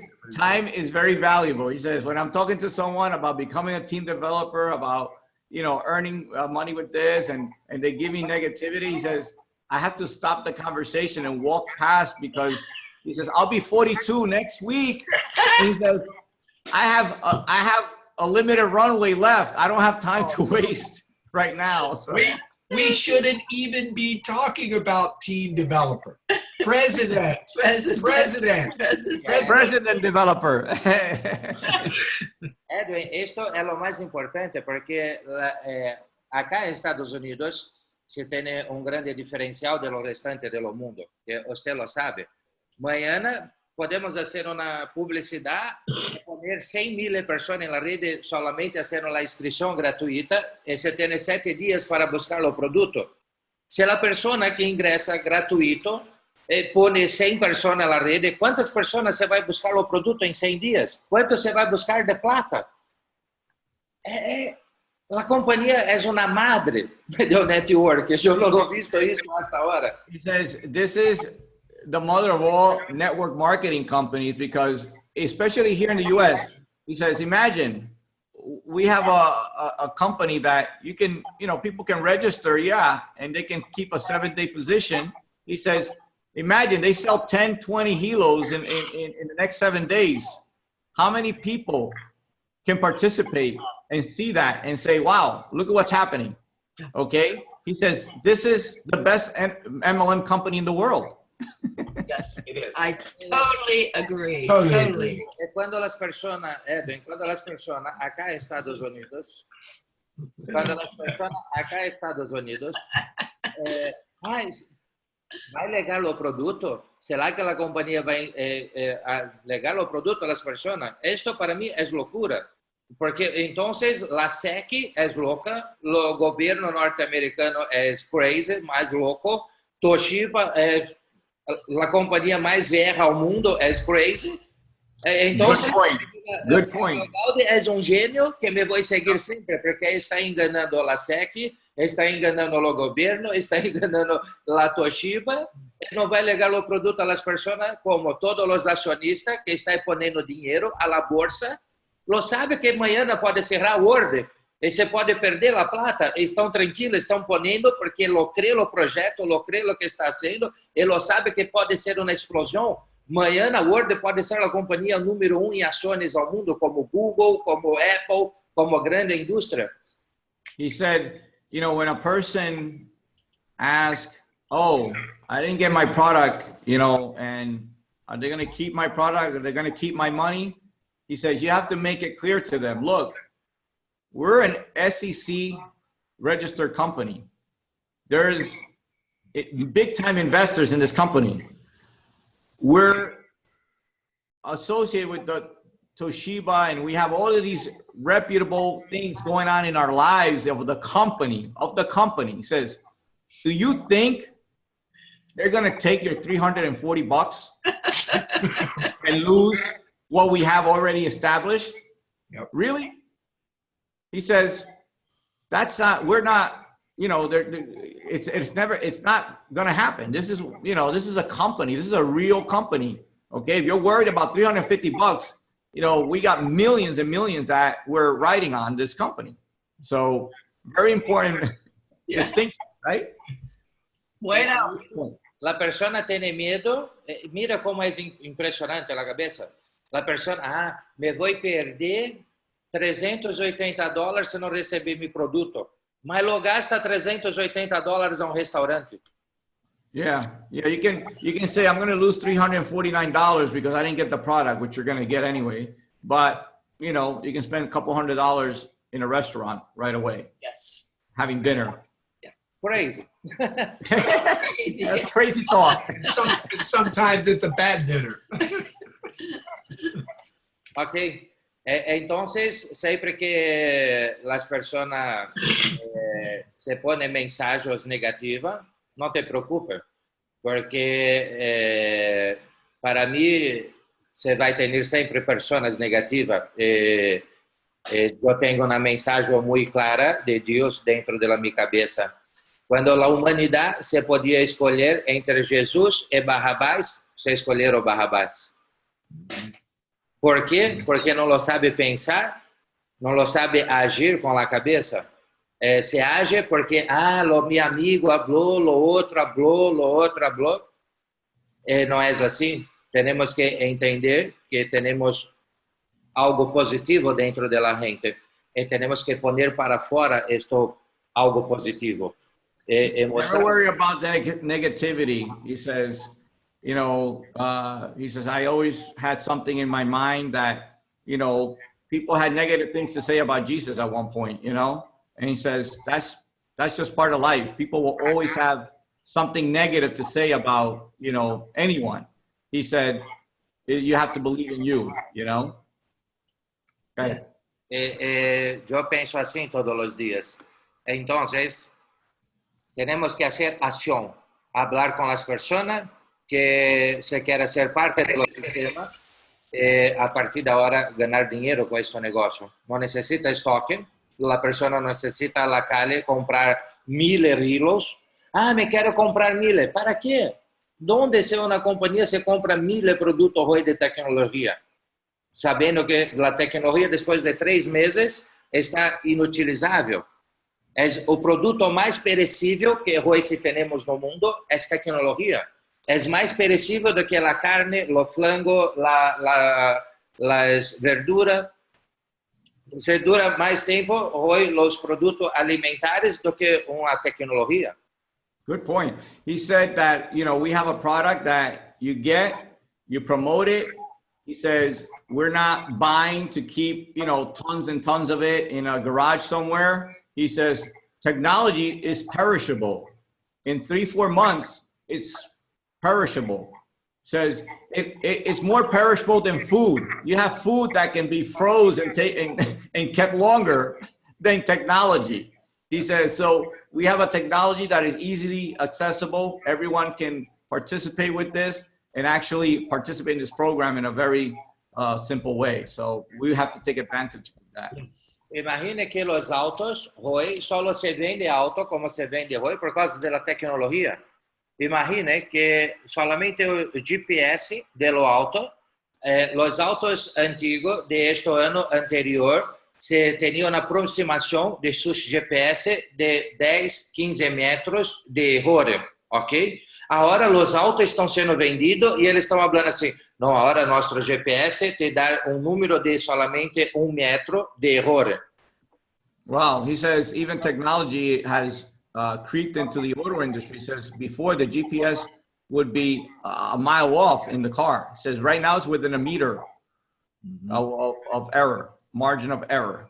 very valuable. He says, when I'm talking to someone about becoming a team developer, about, earning money with this, and they give me negativity, he says, I have to stop the conversation and walk past, because he says, I'll be 42 next week. He says, I have a limited runway left. I don't have time to waste right now. So. We shouldn't even be talking about team developer. President developer. Edwin, esto es lo más importante porque acá en Estados Unidos se tiene un grande diferencial de lo restante del mundo, que usted lo sabe. Mañana podemos hacer una publicidad, poner 100,000 personas en la red solamente haciendo la inscripción gratuita y se tiene 7 días para buscar el producto. Si la persona que ingresa gratuito pone 100 personas en la red, ¿cuántas personas se va a buscar el producto en 100 días? ¿Cuánto se va a buscar de plata? La compañía es una madre del network. Yo no lo he visto eso hasta ahora. He says, this is the mother of all network marketing companies, because especially here in the US, he says, imagine we have a company that you can, people can register, and they can keep a 7-day position. He says, imagine they sell 10, 20 helos in the next 7 days. How many people can participate and see that and say, wow, look at what's happening. Okay. He says, this is the best MLM company in the world. Yes, it is. I totally agree. Totally agree. Cuando las personas, Edwin, acá en Estados Unidos, vai legar o produto, será que a companhia vai legar o produto a las personas? Esto para mí es locura, porque entonces la SEC es loca, el gobierno norteamericano es crazy, más loco, Toshiba es la compañía más vieja del mundo, es crazy. Entonces, Good point. O Valde es un genio que me voy a seguir siempre, porque está enganando a la SEC, está enganando o governo, está enganando a Toshiba, não vai legar o produto às pessoas como todos os acionistas que estão ponendo dinheiro à la bolsa, lo sabe que amanhã pode cerrar o orden, e você pode perder a plata, estão tranquilos, estão ponendo porque lo crê o projeto, lo crê o que está sendo, e lo sabe que pode ser uma explosão. Amanhã a Word pode ser a companhia número 1 em ações ao mundo, como Google, como Apple, como grande indústria. He said, you know, when a person asks, oh, I didn't get my product, you know, and are they going to keep my product? Are they going to keep my money? He says, you have to make it clear to them, look, we're an SEC registered company. There's big time investors in this company. We're associated with the Toshiba, and we have all of these reputable things going on in our lives of the company. He says, do you think they're going to take your $340 and lose what we have already established? Yep. Really? He says, that's not, we're not, you know, it's not going to happen. This is, you know, this is a company. This is a real company. Okay. If you're worried about $350, you know, we got millions and millions that we're riding on this company. So very important distinction, right? Bueno. La persona tiene miedo. Mira cómo es impresionante la cabeza. La persona, me voy a perder $380 se não receber meu produto. Mas lo gasta $380 a restaurante. Yeah, you can say I'm going to lose $349 because I didn't get the product, which you're going to get anyway. But you know, you can spend a couple $100 in a restaurant right away. Yes. Having dinner. Yeah. Crazy. Crazy. That's crazy thought. Sometimes it's a bad dinner. Ok. Entonces, siempre que las personas se ponen mensajes negativas, no te preocupes, porque para mí se va a tener siempre personas negativas. Yo tengo una mensaje muy clara de Dios dentro de mi cabeza. Cuando la humanidad se podía escoger entre Jesús y Barrabás, se escolheram Barrabás. ¿Por qué? Porque no lo sabe pensar, no lo sabe agir con la cabeza. Se age porque, mi amigo habló, lo otro habló. No es así. Tenemos que entender que tenemos algo positivo dentro de la gente y tenemos que poner para fora esto algo positivo. Never worry about negativity. He says, you know, he says, I always had something in my mind that, you know, people had negative things to say about Jesus at one point, you know? And he says, that's just part of life. People will always have something negative to say about, you know, anyone. He said, you have to believe in you, you know? Okay. Yo pienso así todos los días. Entonces, tenemos que hacer acción, hablar con las personas que se quieren ser parte del sistema, a partir de ahora ganar dinero con este negocio. No necesita estoque, la persona necesita a la calle comprar 1000 hilos. Me quiero comprar 1000. ¿Para qué? ¿Dónde si una compañía se compra 1000 productos hoy de tecnología? Sabiendo que la tecnología después de 3 meses está inutilizável. Es o produto mais perecível que hoje temos no mundo, é tecnologia. É mais perecível do que a carne, o flango, as verduras. Se dura mais tempo hoje os produtos alimentares do que uma tecnologia. Good point. He said that, you know, we have a product that you get, you promote it. He says, we're not buying to keep, you know, tons and tons of it in a garage somewhere. He says, technology is perishable. In 3-4 months, it's perishable. Says it's more perishable than food. You have food that can be frozen and kept longer than technology. He says, so we have a technology that is easily accessible. Everyone can participate with this and actually participate in this program in a very simple way. So we have to take advantage of that. Imagine que los autos hoy solo se vende auto como se vende hoy por causa de la tecnología. Imagine que solamente o GPS de lo auto, los autos antiguos de este año anterior se tenía una aproximación de sus GPS de 10, 15 metros de error, ¿ok? Ahora los autos estão sendo vendidos e eles estão falando assim, não, agora nosso GPS te dá número de solamente 1 metro de error. Well, he says even technology has creeped into the auto industry. He says before the GPS would be a mile off in the car. He says right now it's within a meter of error, margin of error.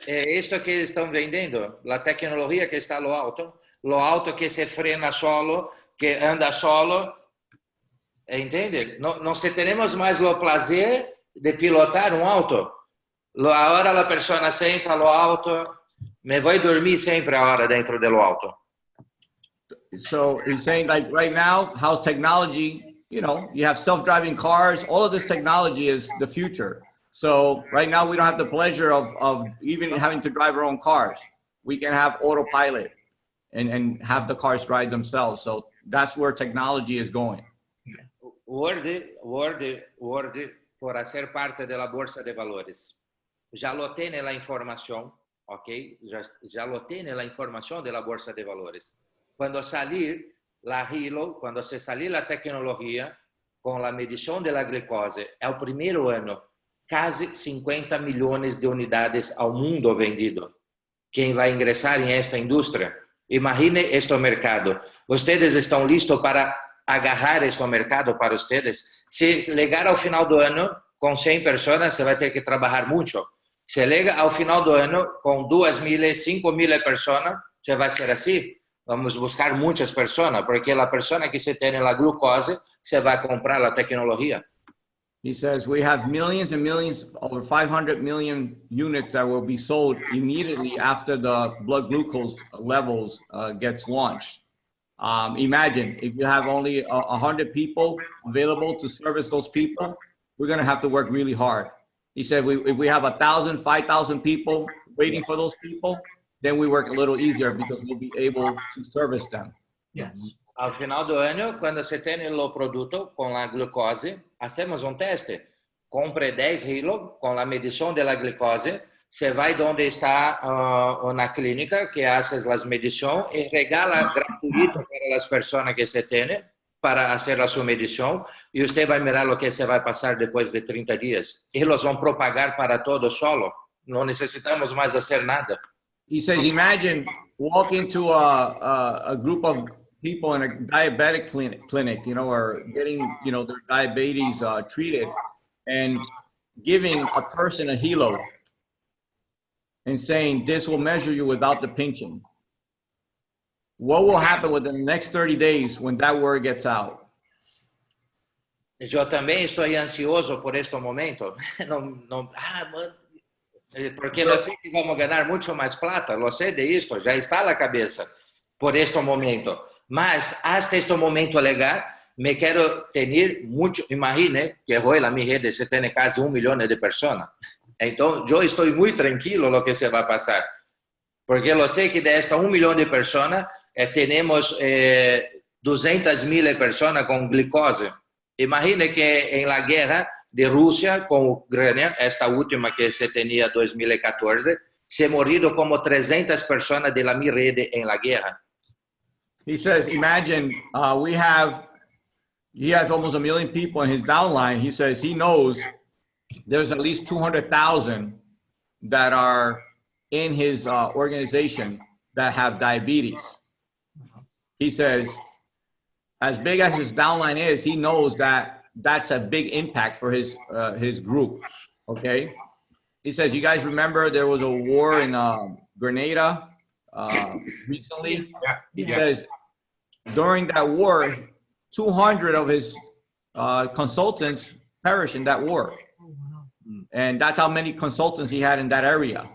É isto que eles estão vendendo, a tecnologia que está no auto que se frena solo, que anda solo, entende? Não se temos mais o prazer de pilotar auto. Agora a pessoa senta no auto, me vou dormir sempre agora dentro do auto. So he's saying like right now, how's technology, you know, you have self-driving cars, all of this technology is the future. So right now we don't have the pleasure of even having to drive our own cars. We can have autopilot and have the cars drive themselves. So that's where technology is going. Word, por ser parte de la bolsa de valores. Ya lo tiene la información, ¿ok? Ya lo tiene la información de la bolsa de valores. Cuando salir la Hilo, cuando se salir la tecnología con la medición de la glucose, é o primeiro ano, casi 50 millones de unidades ao mundo vendido. Quem vai ingressar em esta indústria? Imagine este mercado. Ustedes estão listos para agarrar este mercado para ustedes? Se chegar ao final do ano com 100 pessoas, você vai ter que trabalhar muito. Se chega ao final do ano com 2.000, 5.000 pessoas, já vai ser assim. Vamos buscar muitas pessoas, porque a pessoa que se tem a glucose, você vai comprar a tecnologia. He says we have millions and millions, over 500 million units that will be sold immediately after the blood glucose levels gets launched. Imagine if you have only 100 people available to service those people, we're going to have to work really hard. He said if we have 1,000, 5,000 people waiting for those people, then we work a little easier because we'll be able to service them. Yes. Ao final do ano, quando você tem o produto com a glucose, hacemos teste. Compre 10 kilos com a medição da glucose. Você vai onde está na clínica que hace as medições e regala gratuito para as pessoas que você tem para fazer a sua medição. E você vai mirar o que você vai passar depois de 30 dias. Eles vão propagar para todo solo. Não necessitamos mais fazer nada. He says, imagine walking to a group of people in a diabetic clinic, you know, or getting, you know, their diabetes treated and giving a person a Hilo and saying, this will measure you without the pinching. What will happen within the next 30 days when that word gets out? Eu também estou ansioso por este momento. Porque eu sei que vamos ganhar muito mais plata, eu sei disso, já está na cabeça por este momento. Mas, até este momento legal, me quero ter muito, imagine que hoje na minha rede se tem quase 1 milhão de pessoas. Então, eu estou muito tranquilo no que se vai passar. Porque eu sei que desta 1 milhão de pessoas, temos 200.000 pessoas com glicose. Imagine que na guerra de Rússia com Ucrânia, esta última que se tinha em 2014, se morrido como 300 pessoas de la minha rede em la guerra. He says, imagine he has almost 1 million people in his downline. He says he knows there's at least 200,000 that are in his organization that have diabetes. He says, as big as his downline is, he knows that that's a big impact for his group, okay? He says, you guys remember there was a war in Grenada recently? He says, during that war, 200 of his consultants perished in that war. And that's how many consultants he had in that area.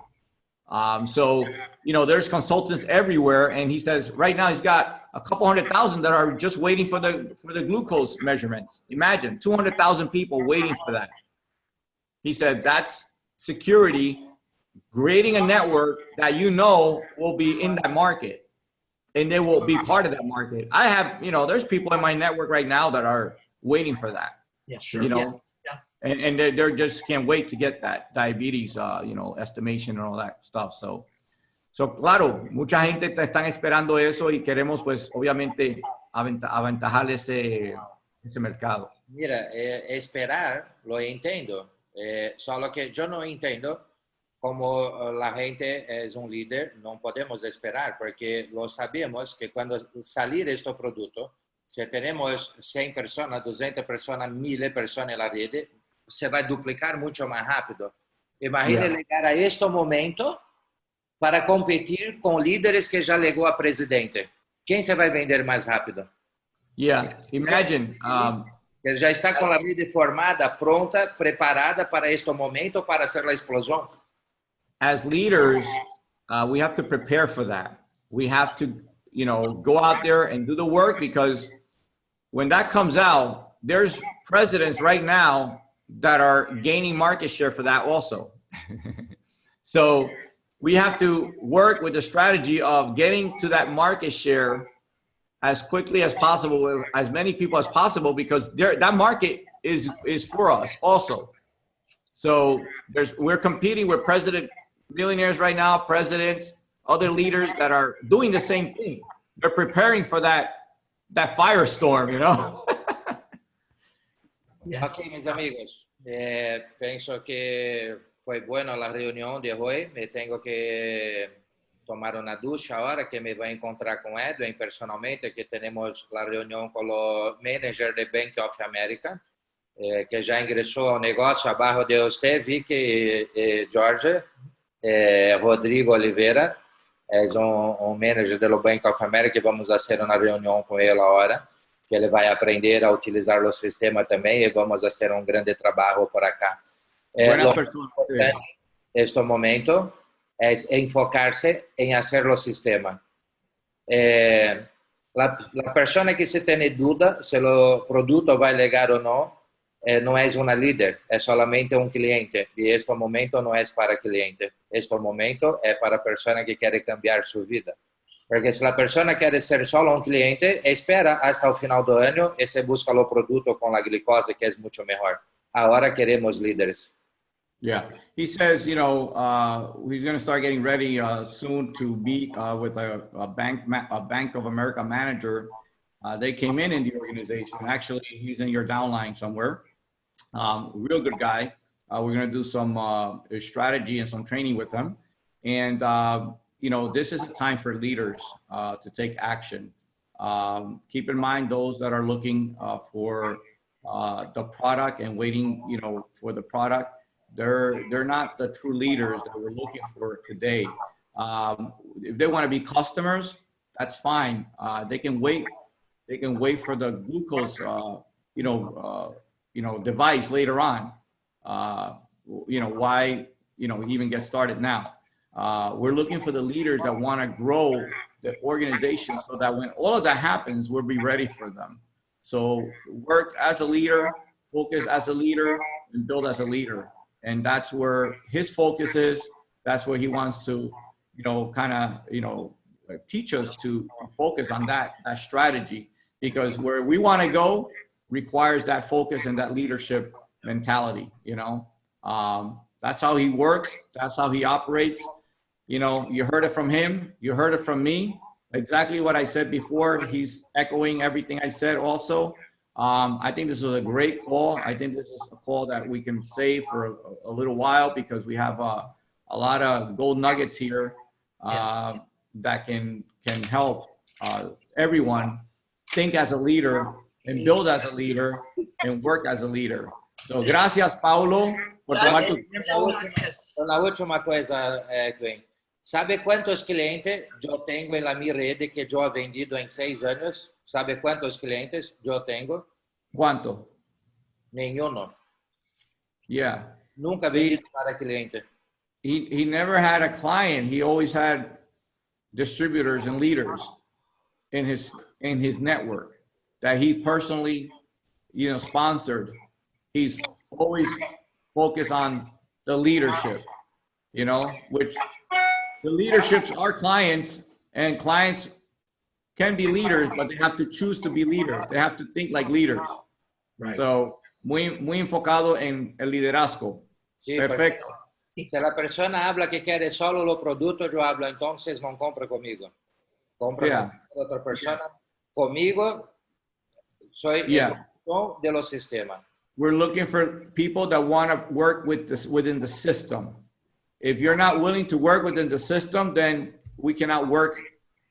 So, you know, there's consultants everywhere. And he says right now he's got a couple 100,000 that are just waiting for the glucose measurements. Imagine 200,000 people waiting for that. He said that's security, creating a network that will be in that market, and they will be part of that market. I have, there's people in my network right now that are waiting for that. Yeah, sure. Yes. Yeah. And they're just can't wait to get that diabetes, estimation and all that stuff. So claro, mucha gente están esperando eso y queremos, pues, obviamente, aventajar ese mercado. Mira, esperar, lo entiendo. Solo que yo no entiendo como la gente es un líder, no podemos esperar, porque lo sabemos que cuando salir este producto, si tenemos 100 personas, 200 personas, 1000 personas en la red, se va a duplicar mucho más rápido. Imagina llegar a este momento para competir con líderes que ya llegó a presidente. ¿Quién se va a vender más rápido? Yeah, imagine. Ele já está com a rede formada, pronta, preparada para este momento, para hacer a explosão. As leaders, we have to prepare for that. We have to, go out there and do the work, because when that comes out, there's presidents right now that are gaining market share for that also. So we have to work with the strategy of getting to that market share as quickly as possible with as many people as possible, because that market is for us also. So we're competing with millionaires right now, presidents, other leaders that are doing the same thing. They're preparing for that firestorm, Yes. Ok, mis amigos, pienso que fue buena la reunión de hoy. Me tengo que tomar una ducha ahora, que me voy a encontrar con Edwin personalmente, que tenemos la reunión con los managers de Bank of America, que ya ingresó al negocio abajo de usted, Vickie y George. Rodrigo Oliveira é um manager do Bank of America, e vamos fazer uma reunião com ele agora, que ele vai aprender a utilizar o sistema também, e vamos fazer um grande trabalho por acá. Este momento é enfocar-se em fazer o sistema. A pessoa que se tem dúvida se o produto vai chegar ou não é uma líder, é solamente um cliente. E este momento não é para cliente. Este momento é para a pessoa que quer cambiar sua vida. Porque se a pessoa quer ser só um cliente, espera até o final do ano e se busca o produto com a glicose, que é muito melhor. Agora queremos líderes. Yeah, he says, he's going to start getting ready soon to meet with a Bank of America manager. They came in the organization. Actually, he's in your downline somewhere. Real good guy. We're going to do some strategy and some training with him. And, this is a time for leaders to take action. Keep in mind those that are looking for the product and waiting, for the product. They're not the true leaders that we're looking for today. If they want to be customers, that's fine. They can wait. They can wait for the glucose, device later on. Why, even get started now. We're looking for the leaders that want to grow the organization, so that when all of that happens, we'll be ready for them. So work as a leader, focus as a leader, and build as a leader. And that's where his focus is. That's where he wants to, teach us to focus on that strategy, because where we want to go requires that focus and that leadership mentality. That's how he works. That's how he operates. You heard it from him. You heard it from me. Exactly what I said before. He's echoing everything I said also. I think this is a great call. I think this is a call that we can save for a little while, because we have a lot of gold nuggets here that can help everyone think as a leader and build as a leader and work as a leader. So, gracias, Paulo, por tomar tu tiempo. Una última coisa, Edwin. ¿Sabe cuántos clientes yo tengo en la mi red que yo he vendido en 6 años? ¿Sabe cuántos clientes yo tengo? ¿Cuánto? Ninguno. Yeah. Nunca vendido para cliente. He never had a client. He always had distributors and leaders. in his network that he personally, sponsored. He's always focused on the leadership, which the leaderships are clients, and clients can be leaders, but they have to choose to be leaders. They have to think like leaders. Right. So, muy enfocado en el liderazgo. Sí, Perfecto. Se la persona habla que quiere solo los productos, yo hablo, entonces no compra conmigo. Compra con otra persona. Conmigo, soy el de los sistemas. We're looking for people that want to work with this within the system. If you're not willing to work within the system, then we cannot work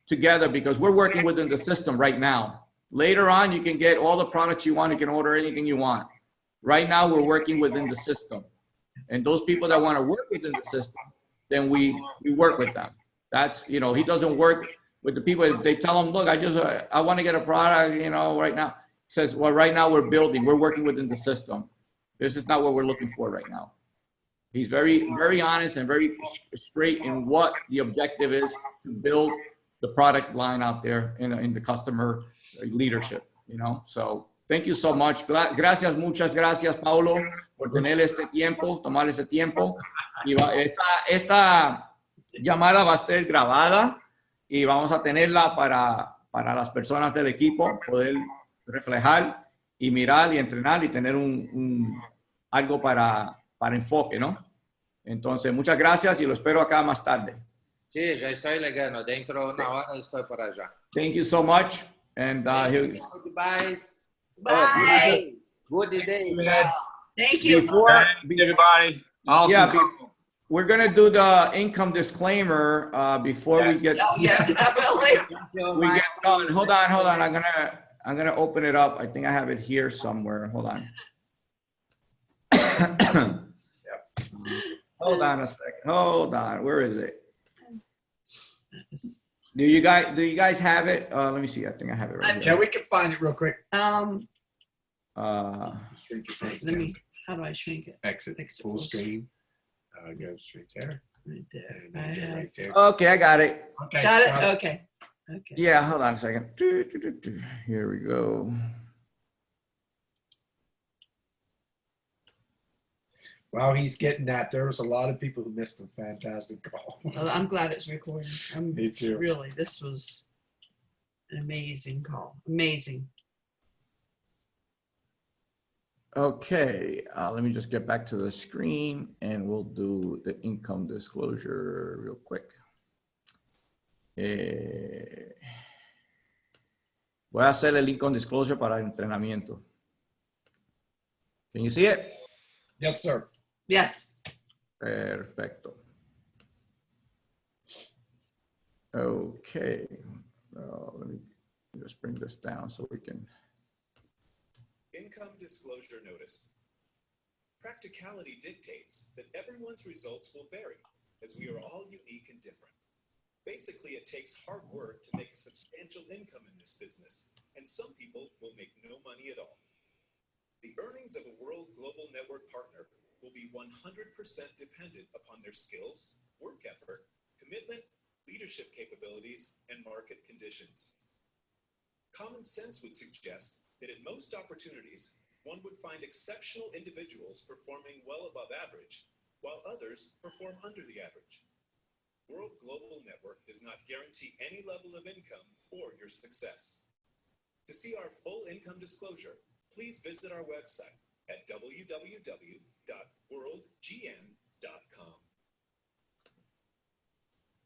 together because we're working within the system right now. Later on, you can get all the products you want. You can order anything you want. Right now, we're working within the system. And those people that want to work within the system, then we work with them. That's, he doesn't work with the people. They tell him, look, I want to get a product, right now. He says, well, right now we're building, we're working within the system. This is not what we're looking for right now. He's very, very honest and very straight in what the objective is to build the product line out there in the customer leadership, So thank you so much. Gracias, muchas gracias, Paulo, por tener este tiempo, tomar este tiempo. Y esta llamada va a ser grabada y vamos a tenerla para las personas del equipo, poder reflejar y mirar y entrenar y tener algo para enfoque, ¿no? Entonces, muchas gracias y lo espero acá más tarde. Sí, ya estoy llegando. Dentro de una hora estoy por allá. Thank you so much. And Goodbye. Bye. Good day. Thank you. before Everybody. Awesome. we're going to do the income disclaimer before we get Definitely. going. Hold on. I'm gonna open it up. I think I have it here somewhere. Hold on. Hold on a second. Hold on. Where is it? Do you guys have it? Let me see. I think I have it right Yeah, here. we can find it real quick. Uh, Shrink your page Let down. me, how do I shrink it? Exit full screen. Go straight there. Right there. And then get right there. okay, I got it. Okay. Got it? Okay. Okay. Yeah, hold on a second. Here we go. While he's getting that, there was a lot of people who missed a fantastic call. Well, I'm glad it's recording. Me too. Really, this was an amazing call. Amazing. Okay, let me just get back to the screen and we'll do the income disclosure real quick. Voy a hacer el income disclosure para el entrenamiento. Can you see it? Yes, sir. Yes. Perfecto. Okay, let me just bring this down so we can. Income disclosure notice. Practicality dictates that everyone's results will vary, as we are all unique and different. Basically, it takes hard work to make a substantial income in this business, and some people will make no money at all. The earnings of a World Global Network partner will be 100% dependent upon their skills, work effort, commitment, leadership capabilities, and market conditions. Common sense would suggest that in most opportunities, one would find exceptional individuals performing well above average, while others perform under the average. World Global Network does not guarantee any level of income or your success. To see our full income disclosure, please visit our website at www.worldgn.com.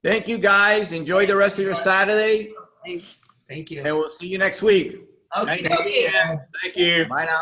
Thank you guys. Enjoy the rest of your Saturday. Thanks. Thank you. And we'll see you next week. Okay. Thank you. Bye now.